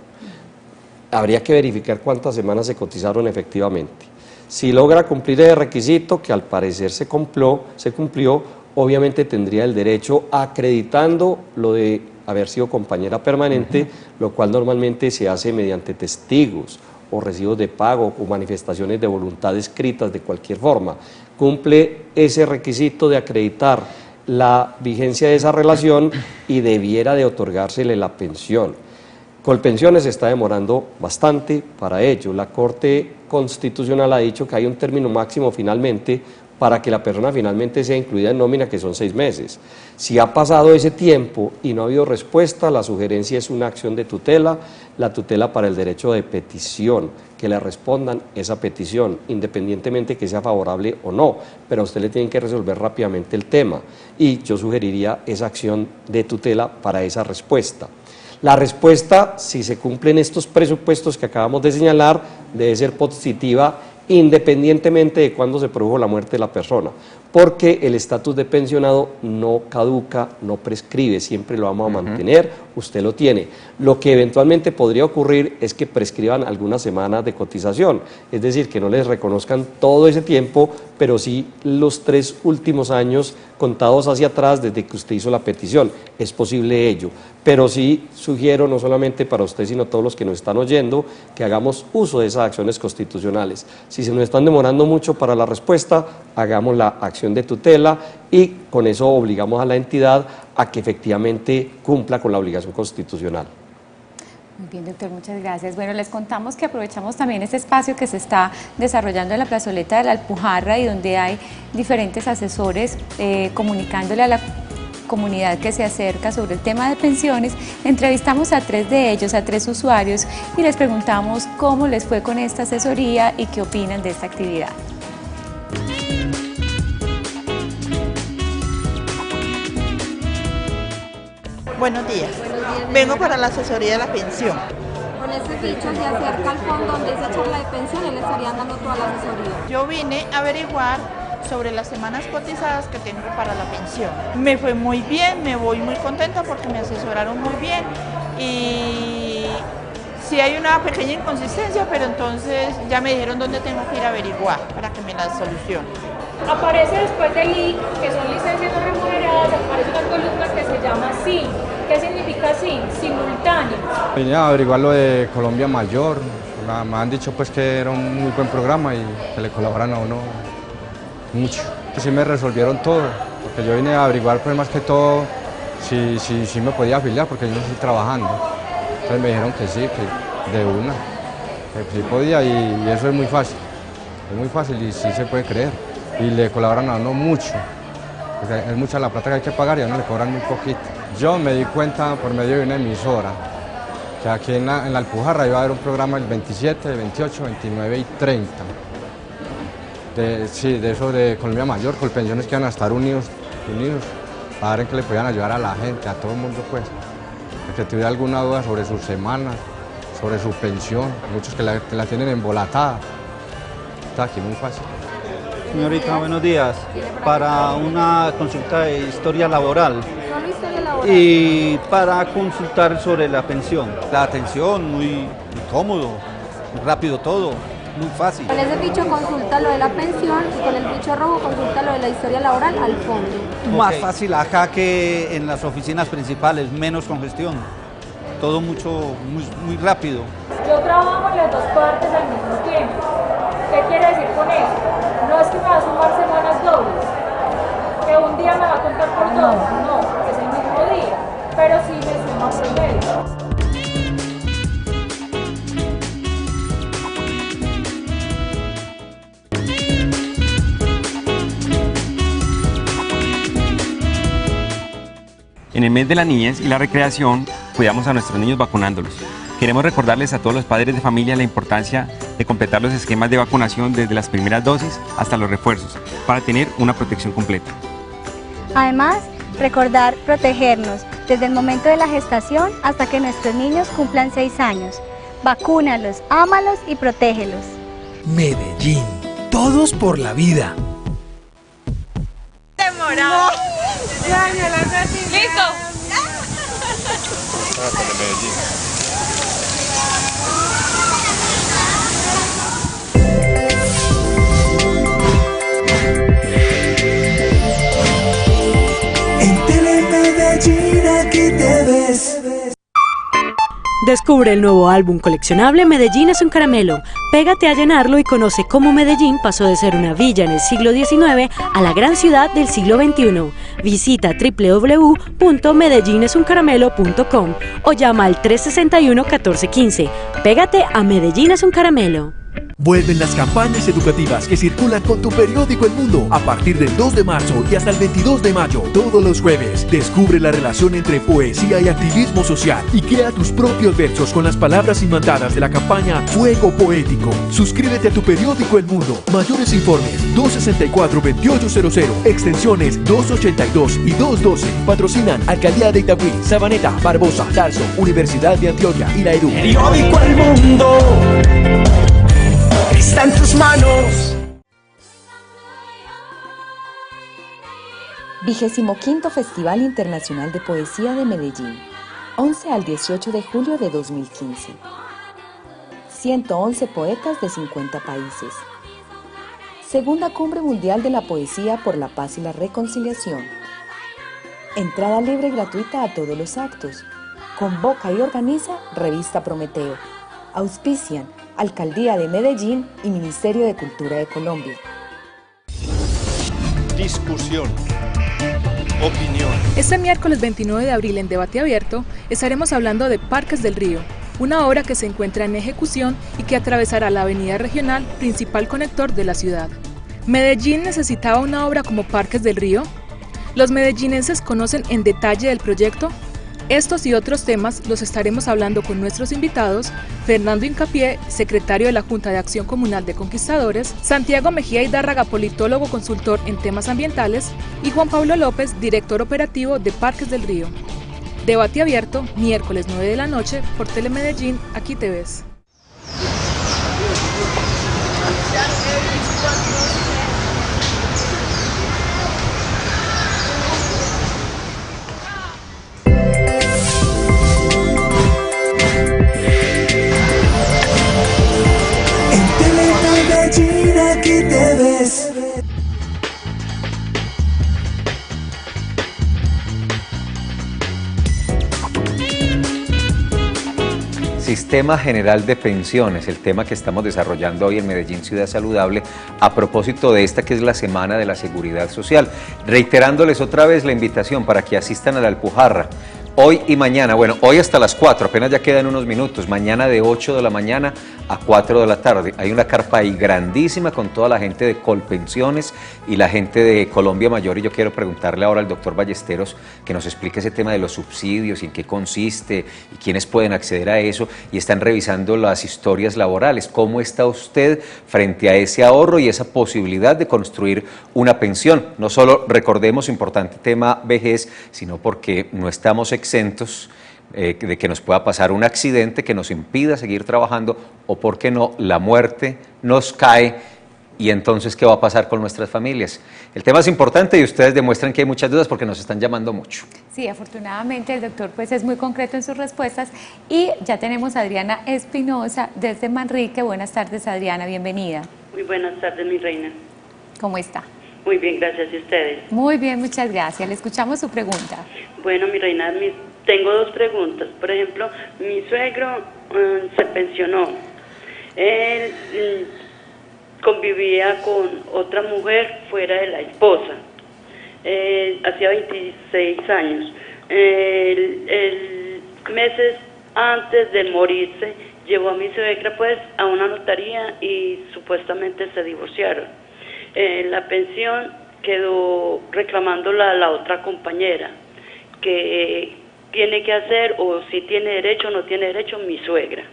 Habría que verificar cuántas semanas se cotizaron efectivamente. Si logra cumplir el requisito, que al parecer se cumplió, obviamente tendría el derecho, acreditando lo de haber sido compañera permanente, lo cual normalmente se hace mediante testigos o recibos de pago o manifestaciones de voluntad escritas de cualquier forma. Cumple ese requisito de acreditar la vigencia de esa relación y debiera de otorgársele la pensión. Colpensiones se está demorando bastante para ello. La Corte Constitucional ha dicho que hay un término máximo finalmente para que la persona finalmente sea incluida en nómina, que son 6 meses. Si ha pasado ese tiempo y no ha habido respuesta, la sugerencia es una acción de tutela, la tutela para el derecho de petición, que le respondan esa petición, independientemente que sea favorable o no, pero a usted le tienen que resolver rápidamente el tema, y yo sugeriría esa acción de tutela para esa respuesta. La respuesta, si se cumplen estos presupuestos que acabamos de señalar, debe ser positiva independientemente de cuándo se produjo la muerte de la persona, porque el estatus de pensionado no caduca, no prescribe, siempre lo vamos a mantener, usted lo tiene. Lo que eventualmente podría ocurrir es que prescriban algunas semanas de cotización, es decir, que no les reconozcan todo ese tiempo, pero sí los 3 últimos años contados hacia atrás desde que usted hizo la petición. Es posible ello, pero sí sugiero, no solamente para usted, sino todos los que nos están oyendo, que hagamos uso de esas acciones constitucionales. Si se nos están demorando mucho para la respuesta, hagamos la acción de tutela y con eso obligamos a la entidad a que efectivamente cumpla con la obligación constitucional.
Muy bien, doctor, muchas gracias. Bueno, les contamos que aprovechamos también este espacio que se está desarrollando en la plazoleta de la Alpujarra y donde hay diferentes asesores comunicándole a la comunidad que se acerca sobre el tema de pensiones. Entrevistamos a 3 de ellos, a 3 usuarios, y les preguntamos cómo les fue con esta asesoría y qué opinan de esta actividad.
Buenos días. Vengo para la asesoría de la pensión.
Con este ficho se acerca al fondo donde dice charla de pensión y le estarían dando toda la asesoría.
Yo vine a averiguar sobre las semanas cotizadas que tengo para la pensión. Me fue muy bien, me voy muy contenta porque me asesoraron muy bien y sí hay una pequeña inconsistencia, pero entonces ya me dijeron dónde tengo que ir a averiguar para que me la solucionen.
Aparece después del LIC, que son licencias no remuneradas, aparece una columna que se llama SIN. ¿Qué significa SIN? Simultáneo. ánimos.
Vine a averiguar lo de Colombia Mayor, me han dicho pues que era un muy buen programa y que le colaboran a uno mucho. Que sí me resolvieron todo, porque yo vine a averiguar pues más que todo si me podía afiliar, porque yo no estoy trabajando. Entonces me dijeron que sí, que de una, que sí podía y eso es muy fácil y sí se puede creer. Y le colaboran a uno mucho, porque es mucha la plata que hay que pagar y a uno le cobran muy poquito. Yo me di cuenta por medio de una emisora, que aquí en la Alpujarra iba a haber un programa el 27, 28, 29 y 30. De eso de Colombia Mayor, con pensiones que iban a estar unidos, para ver en que le podían ayudar a la gente, a todo el mundo pues. El que tuviera alguna duda sobre sus semanas, sobre su pensión, muchos que la tienen embolatada. Está aquí muy fácil.
Señorita, buenos días. Para una consulta de historia laboral.
Solo historia laboral.
Y para consultar sobre la pensión. La atención, muy cómodo, muy rápido todo, muy fácil.
Con ese bicho consulta lo de la pensión y con el bicho rojo consulta lo de la historia laboral al fondo.
Más fácil acá que en las oficinas principales, menos congestión. Todo muy rápido.
Yo trabajo en las dos partes al mismo tiempo. ¿Qué quiere decir con eso? No es que me va a sumar semanas dobles, que un día me va a contar por dos, no, es el mismo día, pero sí me suma promedio.
En el mes de la niñez y la recreación, cuidamos a nuestros niños vacunándolos. Queremos recordarles a todos los padres de familia la importancia de completar los esquemas de vacunación desde las primeras dosis hasta los refuerzos, para tener una protección completa.
Además, recordar protegernos desde el momento de la gestación hasta que nuestros niños cumplan 6 años. Vacúnalos, ámalos y protégelos.
Medellín, todos por la vida.
Demorado. Listo.
En Telemedellín aquí te ves.
Descubre el nuevo álbum coleccionable Medellín es un caramelo. Pégate a llenarlo y conoce cómo Medellín pasó de ser una villa en el siglo XIX a la gran ciudad del siglo XXI. Visita www.medellinesuncaramelo.com o llama al 361-1415. Pégate a Medellín es un caramelo.
Vuelven las campañas educativas que circulan con tu periódico El Mundo a partir del 2 de marzo y hasta el 22 de mayo, todos los jueves. Descubre la relación entre poesía y activismo social y crea tus propios versos con las palabras imantadas de la campaña Fuego Poético. Suscríbete a tu periódico El Mundo. Mayores informes 264-2800, extensiones 282 y 212. Patrocinan Alcaldía de Itagüí, Sabaneta, Barbosa, Tarso, Universidad de Antioquia y la EDU.
Periódico El Mundo está en tus manos.
25º Festival Internacional de Poesía de Medellín, 11 al 18 de julio de 2015. 111 poetas de 50 países. Segunda Cumbre Mundial de la Poesía por la Paz y la Reconciliación. Entrada libre y gratuita a todos los actos. Convoca y organiza Revista Prometeo. Auspician Alcaldía de Medellín y Ministerio de Cultura de Colombia.
Discusión. Opinión.
Este miércoles 29 de abril en Debate Abierto estaremos hablando de Parques del Río, una obra que se encuentra en ejecución y que atravesará la avenida regional, principal conector de la ciudad. ¿Medellín necesitaba una obra como Parques del Río? ¿Los medellinenses conocen en detalle el proyecto? Estos y otros temas los estaremos hablando con nuestros invitados, Fernando Incapié, secretario de la Junta de Acción Comunal de Conquistadores, Santiago Mejía Hidárraga, politólogo consultor en temas ambientales, y Juan Pablo López, director operativo de Parques del Río. Debate Abierto, miércoles 9 de la noche, por Telemedellín, aquí te ves.
Aquí te ves.
Sistema General de Pensiones, el tema que estamos desarrollando hoy en Medellín Ciudad Saludable, a propósito de esta que es la Semana de la Seguridad Social. Reiterándoles otra vez la invitación para que asistan a la Alpujarra. Hoy y mañana, bueno, hoy hasta las 4, apenas ya quedan unos minutos, mañana de 8 de la mañana a 4 de la tarde. Hay una carpa ahí grandísima con toda la gente de Colpensiones y la gente de Colombia Mayor, y yo quiero preguntarle ahora al doctor Ballesteros que nos explique ese tema de los subsidios y en qué consiste y quiénes pueden acceder a eso, y están revisando las historias laborales. ¿Cómo está usted frente a ese ahorro y esa posibilidad de construir una pensión? No solo, recordemos, importante tema vejez, sino porque no estamos exentos de que nos pueda pasar un accidente que nos impida seguir trabajando, o por qué no, la muerte nos cae, y entonces ¿qué va a pasar con nuestras familias? El tema es importante y ustedes demuestran que hay muchas dudas porque nos están llamando mucho.
Sí, afortunadamente el doctor pues es muy concreto en sus respuestas, y ya tenemos a Adriana Espinosa desde Manrique. Buenas tardes, Adriana, bienvenida.
Muy buenas tardes, mi reina.
¿Cómo está?
Muy bien, gracias. ¿Y ustedes?
Muy bien, muchas gracias. Le escuchamos su pregunta.
Bueno, mi reina, tengo dos preguntas. Por ejemplo, mi suegro se pensionó. Él convivía con otra mujer fuera de la esposa. Hacía 26 años. Meses antes de morirse, llevó a mi suegra pues a una notaría y supuestamente se divorciaron. La pensión quedó reclamando la otra compañera, que tiene que hacer, o si tiene derecho o no tiene derecho, mi suegra.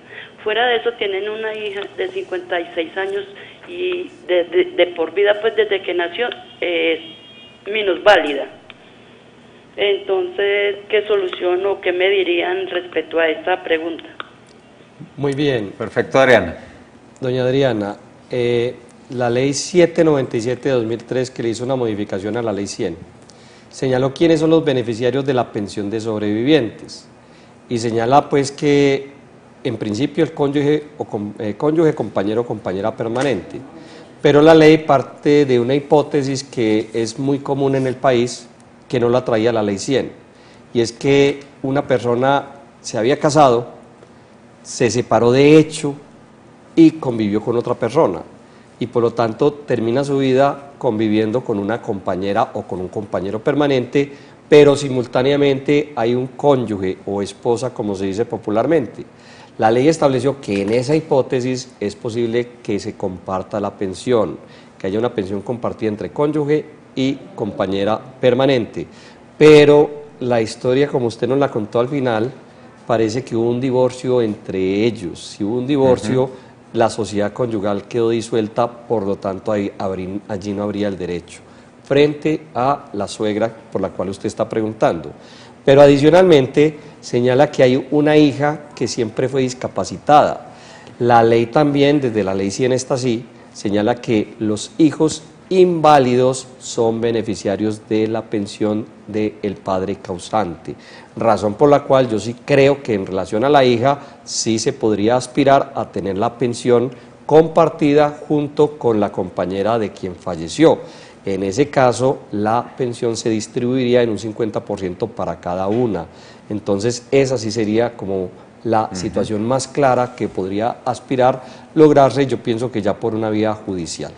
Fuera de eso, tienen una hija de 56 años y de por vida, pues desde que nació, es minusválida. Entonces, ¿qué solución o qué me dirían respecto a esta pregunta?
Muy bien.
Perfecto, Adriana.
Doña Adriana, la ley 797 de 2003, que le hizo una modificación a la ley 100, señaló quiénes son los beneficiarios de la pensión de sobrevivientes, y señala pues que en principio el cónyuge, compañero o compañera permanente, pero la ley parte de una hipótesis que es muy común en el país, que no la traía la ley 100, y es que una persona se había casado, se separó de hecho y convivió con otra persona, y por lo tanto termina su vida conviviendo con una compañera o con un compañero permanente, pero simultáneamente hay un cónyuge o esposa, como se dice popularmente. La ley estableció que en esa hipótesis es posible que se comparta la pensión, que haya una pensión compartida entre cónyuge y compañera permanente, pero la historia, como usted nos la contó al final, parece que hubo un divorcio entre ellos. Si hubo un divorcio, la sociedad conyugal quedó disuelta, por lo tanto allí no habría el derecho, frente a la suegra por la cual usted está preguntando. Pero adicionalmente señala que hay una hija que siempre fue discapacitada. La ley también, desde la ley 100 está así, señala que los hijos inválidos son beneficiarios de la pensión del padre causante, razón por la cual yo sí creo que en relación a la hija sí se podría aspirar a tener la pensión compartida junto con la compañera de quien falleció. En ese caso, la pensión se distribuiría en un 50% para cada una. Entonces, esa sí sería como la situación más clara que podría aspirar lograrse, yo pienso que ya por una vía judicial.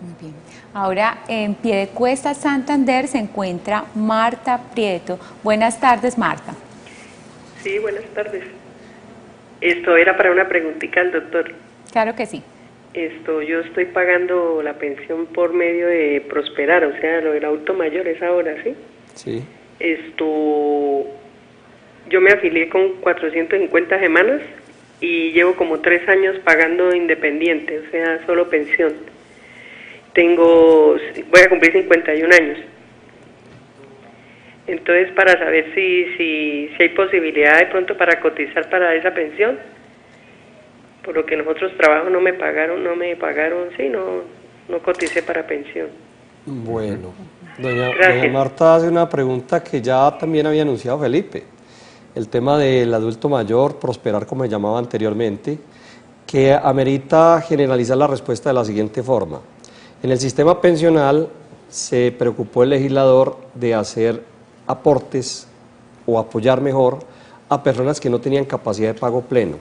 Muy bien. Ahora, en Piedecuesta, Santander, se encuentra Marta Prieto. Buenas tardes, Marta.
Sí, buenas tardes. Esto era para una preguntita al doctor.
Claro que sí.
Yo estoy pagando la pensión por medio de Prosperar, o sea, lo del adulto mayor es ahora, ¿sí?
Sí.
Yo me afilié con 450 semanas y llevo como 3 años pagando independiente, o sea, solo pensión. Voy a cumplir 51 años. Entonces, para saber si hay posibilidad de pronto para cotizar para esa pensión, por lo que en los otros trabajos no me pagaron, sí, no coticé para pensión.
Bueno, doña Marta hace una pregunta que ya también había anunciado Felipe, el tema del adulto mayor, Prosperar como se llamaba anteriormente, que amerita generalizar la respuesta de la siguiente forma. En el sistema pensional se preocupó el legislador de hacer aportes o apoyar mejor a personas que no tenían capacidad de pago pleno.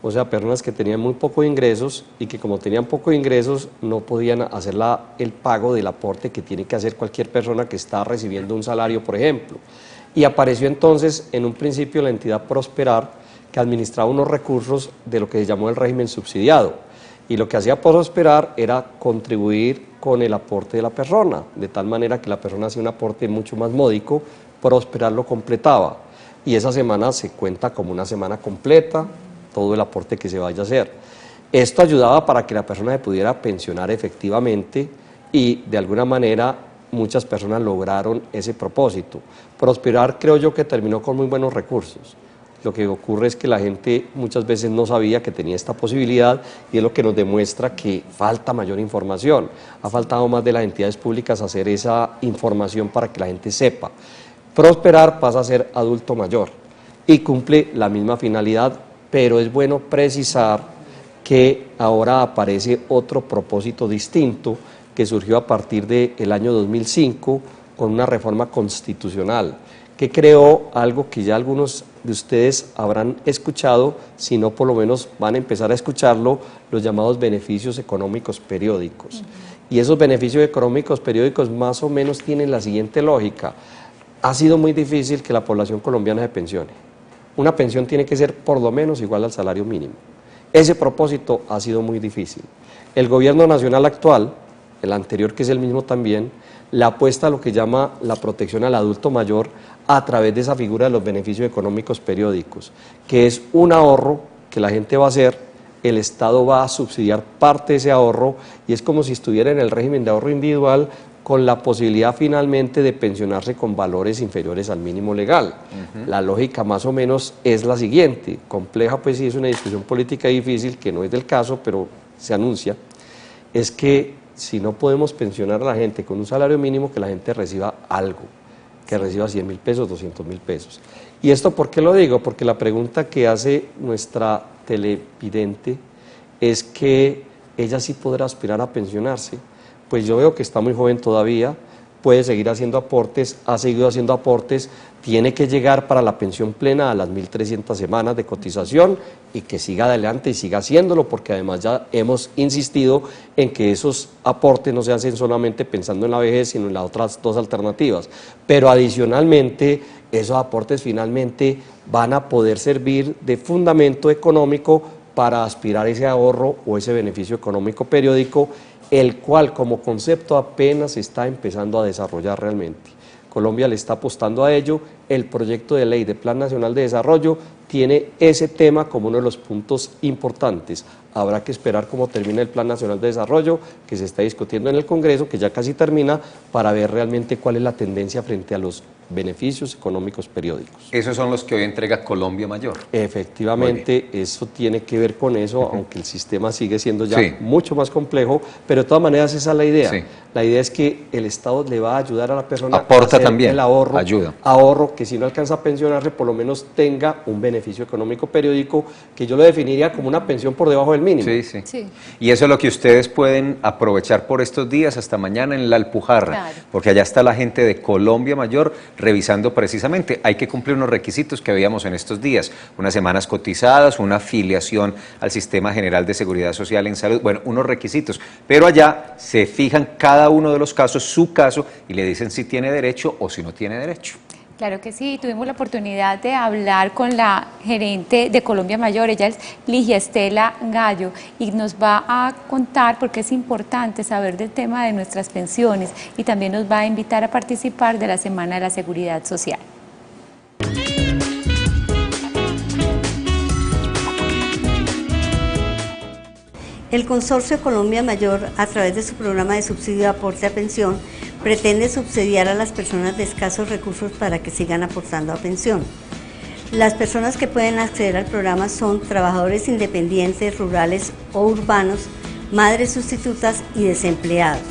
o sea, personas que tenían muy pocos ingresos y que como tenían pocos ingresos no podían hacer el pago del aporte que tiene que hacer cualquier persona que está recibiendo un salario, por ejemplo. Y apareció entonces en un principio la entidad Prosperar, que administraba unos recursos de lo que se llamó el régimen subsidiado. Y lo que hacía Prosperar era contribuir con el aporte de la persona, de tal manera que la persona hacía un aporte mucho más módico, Prosperar lo completaba. Y esa semana se cuenta como una semana completa, todo el aporte que se vaya a hacer. Esto ayudaba para que la persona se pudiera pensionar efectivamente y de alguna manera muchas personas lograron ese propósito. Prosperar creo yo que terminó con muy buenos recursos. Lo que ocurre es que la gente muchas veces no sabía que tenía esta posibilidad y es lo que nos demuestra que falta mayor información. Ha faltado más de las entidades públicas hacer esa información para que la gente sepa. Prosperar pasa a ser adulto mayor y cumple la misma finalidad, pero es bueno precisar que ahora aparece otro propósito distinto que surgió a partir del año 2005 con una reforma constitucional que creó algo que ya algunos de ustedes habrán escuchado, si no por lo menos van a empezar a escucharlo, los llamados beneficios económicos periódicos. Y esos beneficios económicos periódicos más o menos tienen la siguiente lógica. Ha sido muy difícil que la población colombiana se pensione. Una pensión tiene que ser por lo menos igual al salario mínimo. Ese propósito ha sido muy difícil. El gobierno nacional actual, el anterior que es el mismo también, le apuesta a lo que llama la protección al adulto mayor a través de esa figura de los beneficios económicos periódicos, que es un ahorro que la gente va a hacer, el Estado va a subsidiar parte de ese ahorro y es como si estuviera en el régimen de ahorro individual con la posibilidad finalmente de pensionarse con valores inferiores al mínimo legal. La lógica más o menos es la siguiente, compleja pues sí es una discusión política difícil que no es del caso, pero se anuncia, es que si no podemos pensionar a la gente con un salario mínimo, que la gente reciba algo, que reciba 100.000 pesos, 200.000 pesos. ¿Y esto por qué lo digo? Porque la pregunta que hace nuestra televidente es que ella sí podrá aspirar a pensionarse. Pues yo veo que está muy joven todavía, puede seguir haciendo aportes, ha seguido haciendo aportes, tiene que llegar para la pensión plena a las 1.300 semanas de cotización y que siga adelante y siga haciéndolo, porque además ya hemos insistido en que esos aportes no se hacen solamente pensando en la vejez, sino en las otras dos alternativas. Pero adicionalmente, esos aportes finalmente van a poder servir de fundamento económico para aspirar a ese ahorro o ese beneficio económico periódico, el cual como concepto apenas se está empezando a desarrollar realmente. Colombia le está apostando a ello, el proyecto de ley de Plan Nacional de Desarrollo tiene ese tema como uno de los puntos importantes. Habrá que esperar cómo termina el Plan Nacional de Desarrollo, que se está discutiendo en el Congreso, que ya casi termina, para ver realmente cuál es la tendencia frente a los beneficios económicos periódicos.
Esos son los que hoy entrega Colombia Mayor.
Efectivamente, eso tiene que ver con eso, aunque el sistema sigue siendo ya mucho más complejo, pero de todas maneras esa es la idea. La idea es que el Estado le va a ayudar a la persona
a hacer
también el ahorro,
ayuda.
Ahorro que si no alcanza a pensionarse, por lo menos tenga un beneficio económico periódico, que yo lo definiría como una pensión por debajo del mínimo.
Sí. Y eso es lo que ustedes pueden aprovechar por estos días hasta mañana en La Alpujarra, porque allá está la gente de Colombia Mayor revisando precisamente. Hay que cumplir unos requisitos que veíamos en estos días, unas semanas cotizadas, una afiliación al Sistema General de Seguridad Social en Salud, bueno, unos requisitos, pero allá se fijan cada uno de los casos, su caso, y le dicen si tiene derecho o si no tiene derecho.
Claro que sí, tuvimos la oportunidad de hablar con la gerente de Colombia Mayor, ella es Ligia Estela Gallo, y nos va a contar por qué es importante saber del tema de nuestras pensiones y también nos va a invitar a participar de la Semana de la Seguridad Social.
El Consorcio Colombia Mayor, a través de su programa de subsidio de aporte a pensión, pretende subsidiar a las personas de escasos recursos para que sigan aportando a pensión. Las personas que pueden acceder al programa son trabajadores independientes, rurales o urbanos, madres sustitutas y desempleados.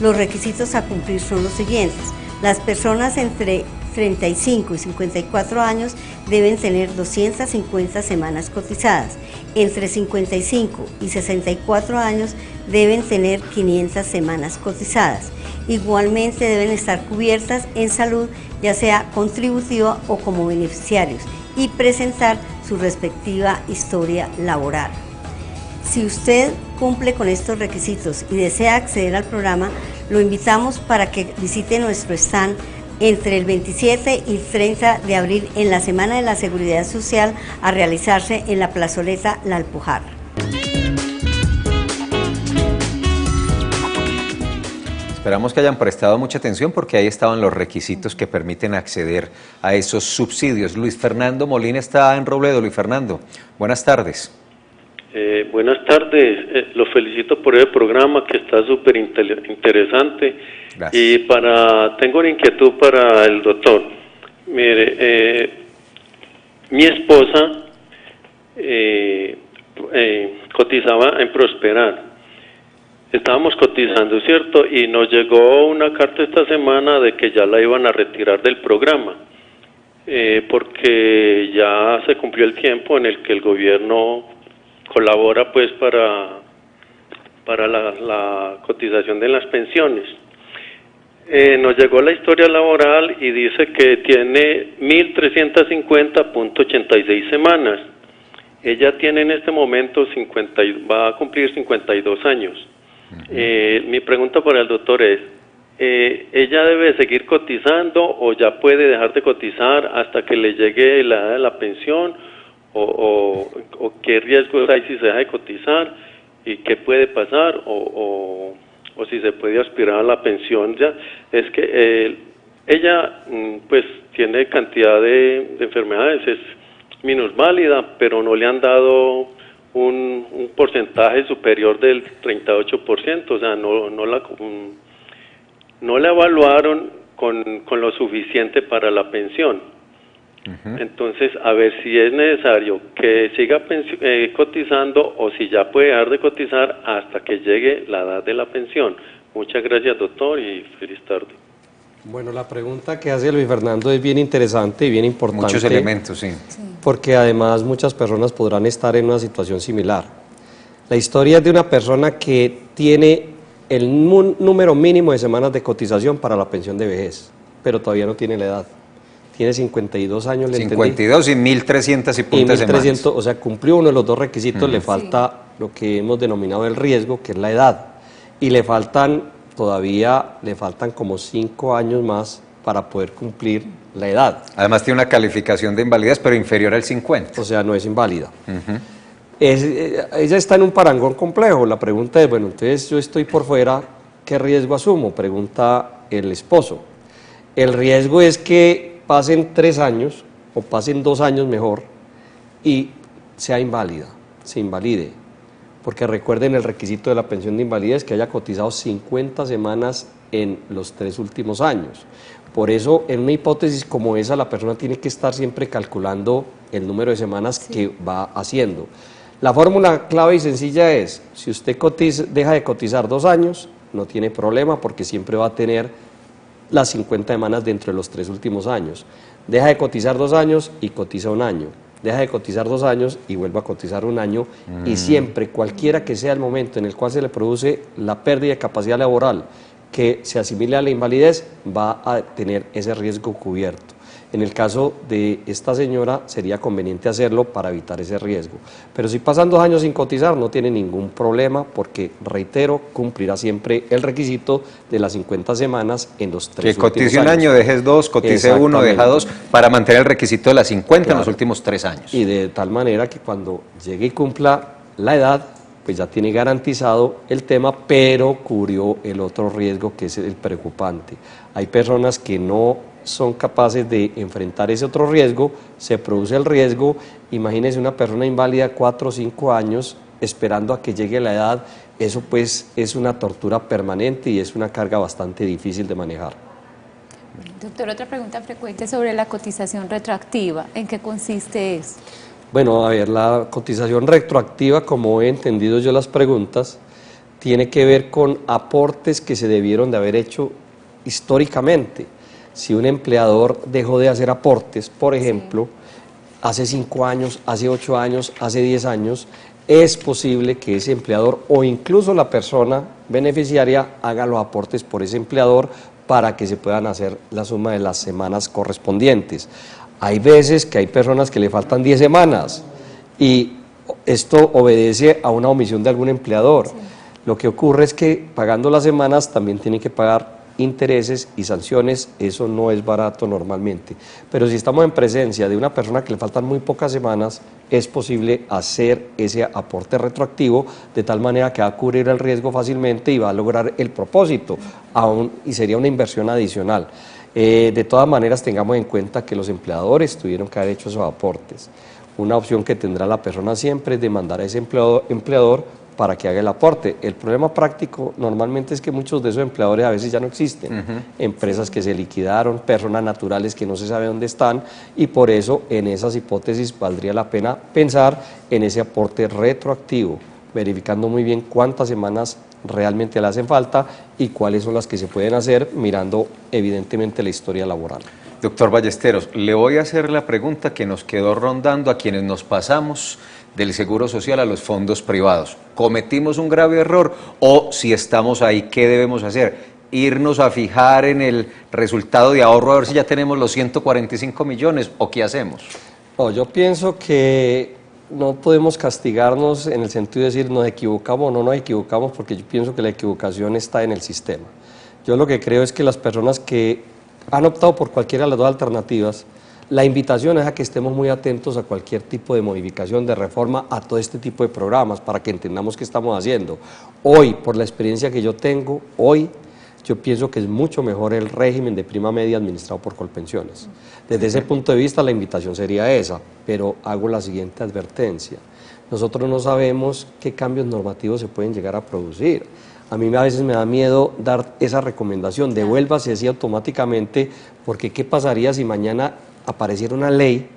Los requisitos a cumplir son los siguientes. Las personas entre 35 y 54 años deben tener 250 semanas cotizadas. Entre 55 y 64 años deben tener 500 semanas cotizadas. Igualmente deben estar cubiertas en salud, ya sea contributiva o como beneficiarios, y presentar su respectiva historia laboral. Si usted cumple con estos requisitos y desea acceder al programa, lo invitamos para que visite nuestro stand entre el 27 y 30 de abril en la Semana de la Seguridad Social a realizarse en la plazoleta La Alpujarra.
Esperamos que hayan prestado mucha atención porque ahí estaban los requisitos que permiten acceder a esos subsidios. Luis Fernando Molina está en Robledo. Luis Fernando, buenas tardes.
Buenas tardes, los felicito por el programa que está súper interesante.
Gracias.
Y tengo una inquietud para el doctor. Mire, mi esposa cotizaba en Prosperar. Estábamos cotizando, ¿cierto? Y nos llegó una carta esta semana de que ya la iban a retirar del programa, porque ya se cumplió el tiempo en el que el gobierno colabora pues para la cotización de las pensiones. Nos llegó la historia laboral y dice que tiene 1.350.86 semanas. Ella tiene en este momento va a cumplir 52 años. Mi pregunta para el doctor es, ¿ella debe seguir cotizando o ya puede dejar de cotizar hasta que le llegue la edad de la pensión? ¿O qué riesgos hay si se deja de cotizar? ¿Y qué puede pasar? ¿O si se puede aspirar a la pensión ya? Es que ella pues tiene cantidad de enfermedades, es minusválida, pero no le han dado un porcentaje superior del 38%, o sea, no la evaluaron con lo suficiente para la pensión. Entonces, a ver si es necesario que siga cotizando o si ya puede dejar de cotizar hasta que llegue la edad de la pensión. Muchas gracias, doctor, y feliz tarde.
Bueno, la pregunta que hace Luis Fernando es bien interesante y bien importante.
Muchos elementos, sí.
Porque además muchas personas podrán estar en una situación similar. La historia es de una persona que tiene el número mínimo de semanas de cotización para la pensión de vejez, pero todavía no tiene la edad. Tiene 52 años,
52 y 1.300 y puntas semanas.
O sea, cumplió uno de los dos requisitos, le falta lo que hemos denominado el riesgo, que es la edad. Y le faltan como 5 años más para poder cumplir la edad.
Además tiene una calificación de invalidez, pero inferior al 50.
O sea, no es inválida. Ella está en un parangón complejo. La pregunta es, bueno, entonces yo estoy por fuera, ¿qué riesgo asumo? Pregunta el esposo. El riesgo es que pasen 3 años, o pasen 2 años mejor, y sea inválida, se invalide. Porque recuerden el requisito de la pensión de invalidez, que haya cotizado 50 semanas en los 3 últimos años. Por eso, en una hipótesis como esa, la persona tiene que estar siempre calculando el número de semanas que va haciendo. La fórmula clave y sencilla es, si usted deja de cotizar 2 años, no tiene problema porque siempre va a tener las 50 semanas dentro de los 3 últimos años. Deja de cotizar 2 años y cotiza 1 año. Deja de cotizar 2 años y vuelve a cotizar 1 año. Y siempre, cualquiera que sea el momento en el cual se le produce la pérdida de capacidad laboral que se asimile a la invalidez, va a tener ese riesgo cubierto. En el caso de esta señora sería conveniente hacerlo para evitar ese riesgo. Pero si pasan 2 años sin cotizar no tiene ningún problema porque, reitero, cumplirá siempre el requisito de las 50 semanas en los 3 últimos años.
Que cotice 1 año, dejes 2, cotice 1, deja 2, para mantener el requisito de las 50 en los últimos 3 años.
Y de tal manera que cuando llegue y cumpla la edad, pues ya tiene garantizado el tema, pero cubrió el otro riesgo que es el preocupante. Hay personas que no son capaces de enfrentar ese otro riesgo, se produce el riesgo, imagínense una persona inválida 4 o 5 años esperando a que llegue la edad, eso pues es una tortura permanente y es una carga bastante difícil de manejar.
Doctor, otra pregunta frecuente sobre la cotización retroactiva, ¿en qué consiste eso?
Bueno, a ver, la cotización retroactiva, como he entendido yo las preguntas, tiene que ver con aportes que se debieron de haber hecho históricamente. Si un empleador dejó de hacer aportes, por ejemplo, hace 5 años, hace 8 años, hace 10 años, es posible que ese empleador o incluso la persona beneficiaria haga los aportes por ese empleador para que se puedan hacer la suma de las semanas correspondientes. Hay veces que hay personas que le faltan 10 semanas y esto obedece a una omisión de algún empleador. Sí. Lo que ocurre es que pagando las semanas también tienen que pagar intereses y sanciones, eso no es barato normalmente. Pero si estamos en presencia de una persona que le faltan muy pocas semanas, es posible hacer ese aporte retroactivo de tal manera que va a cubrir el riesgo fácilmente y va a lograr el propósito, y sería una inversión adicional. De todas maneras, tengamos en cuenta que los empleadores tuvieron que haber hecho esos aportes. Una opción que tendrá la persona siempre es demandar a ese empleador para que haga el aporte. El problema práctico normalmente es que muchos de esos empleadores a veces ya no existen. Empresas que se liquidaron, personas naturales que no se sabe dónde están, y por eso en esas hipótesis valdría la pena pensar en ese aporte retroactivo, verificando muy bien cuántas semanas realmente le hacen falta y cuáles son las que se pueden hacer mirando evidentemente la historia laboral.
Doctor Ballesteros, le voy a hacer la pregunta que nos quedó rondando a quienes nos pasamos del Seguro Social a los fondos privados. ¿Cometimos un grave error o si estamos ahí, qué debemos hacer? ¿Irnos a fijar en el resultado de ahorro a ver si ya tenemos los 145 millones o qué hacemos?
No, yo pienso que no podemos castigarnos en el sentido de decir nos equivocamos o no nos equivocamos, porque yo pienso que la equivocación está en el sistema. Yo lo que creo es que las personas que han optado por cualquiera de las dos alternativas, la invitación es a que estemos muy atentos a cualquier tipo de modificación, de reforma, a todo este tipo de programas, para que entendamos qué estamos haciendo. Hoy, por la experiencia que yo tengo, yo pienso que es mucho mejor el régimen de prima media administrado por Colpensiones. Desde ese punto de vista la invitación sería esa, pero hago la siguiente advertencia. Nosotros no sabemos qué cambios normativos se pueden llegar a producir. A mí a veces me da miedo dar esa recomendación, devuélvase así automáticamente, porque ¿qué pasaría si mañana apareciera una ley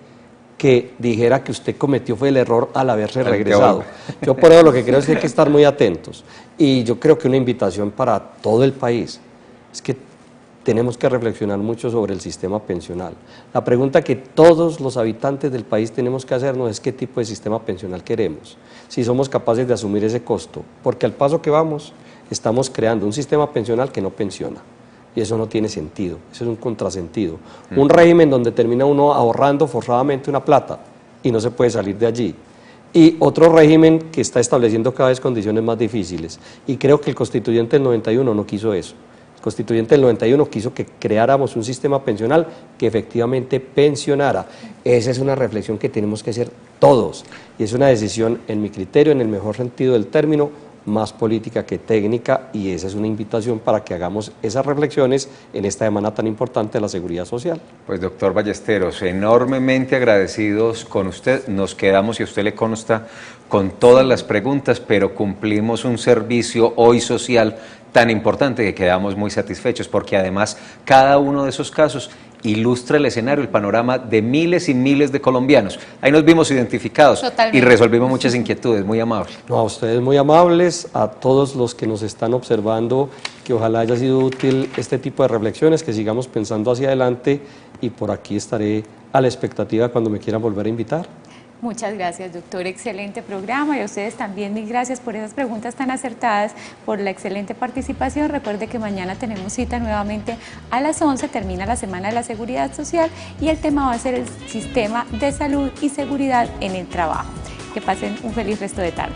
que dijera que usted cometió fue el error al haberse regresado? Yo por eso lo que creo es que hay que estar muy atentos. Y yo creo que una invitación para todo el país es que tenemos que reflexionar mucho sobre el sistema pensional. La pregunta que todos los habitantes del país tenemos que hacernos es qué tipo de sistema pensional queremos, si somos capaces de asumir ese costo, porque al paso que vamos estamos creando un sistema pensional que no pensiona. Y eso no tiene sentido, eso es un contrasentido. Un régimen donde termina uno ahorrando forzadamente una plata y no se puede salir de allí. Y otro régimen que está estableciendo cada vez condiciones más difíciles. Y creo que el constituyente del 91 no quiso eso. El constituyente del 91 quiso que creáramos un sistema pensional que efectivamente pensionara. Esa es una reflexión que tenemos que hacer todos. Y es una decisión, en mi criterio, en el mejor sentido del término, más política que técnica, y esa es una invitación para que hagamos esas reflexiones en esta semana tan importante de la seguridad social.
Pues doctor Ballesteros, enormemente agradecidos con usted, nos quedamos, si a usted le consta, con todas las preguntas, pero cumplimos un servicio hoy social tan importante que quedamos muy satisfechos, porque además cada uno de esos casos ilustra el escenario, el panorama de miles y miles de colombianos. Ahí nos vimos identificados. Totalmente. Y resolvimos muchas inquietudes, muy amables.
No, a ustedes muy amables, a todos los que nos están observando, que ojalá haya sido útil este tipo de reflexiones, que sigamos pensando hacia adelante, y por aquí estaré a la expectativa cuando me quieran volver a invitar.
Muchas gracias, doctor. Excelente programa, y a ustedes también mil gracias por esas preguntas tan acertadas, por la excelente participación. Recuerde que mañana tenemos cita nuevamente a las 11, termina la Semana de la Seguridad Social y el tema va a ser el sistema de salud y seguridad en el trabajo. Que pasen un feliz resto de tarde.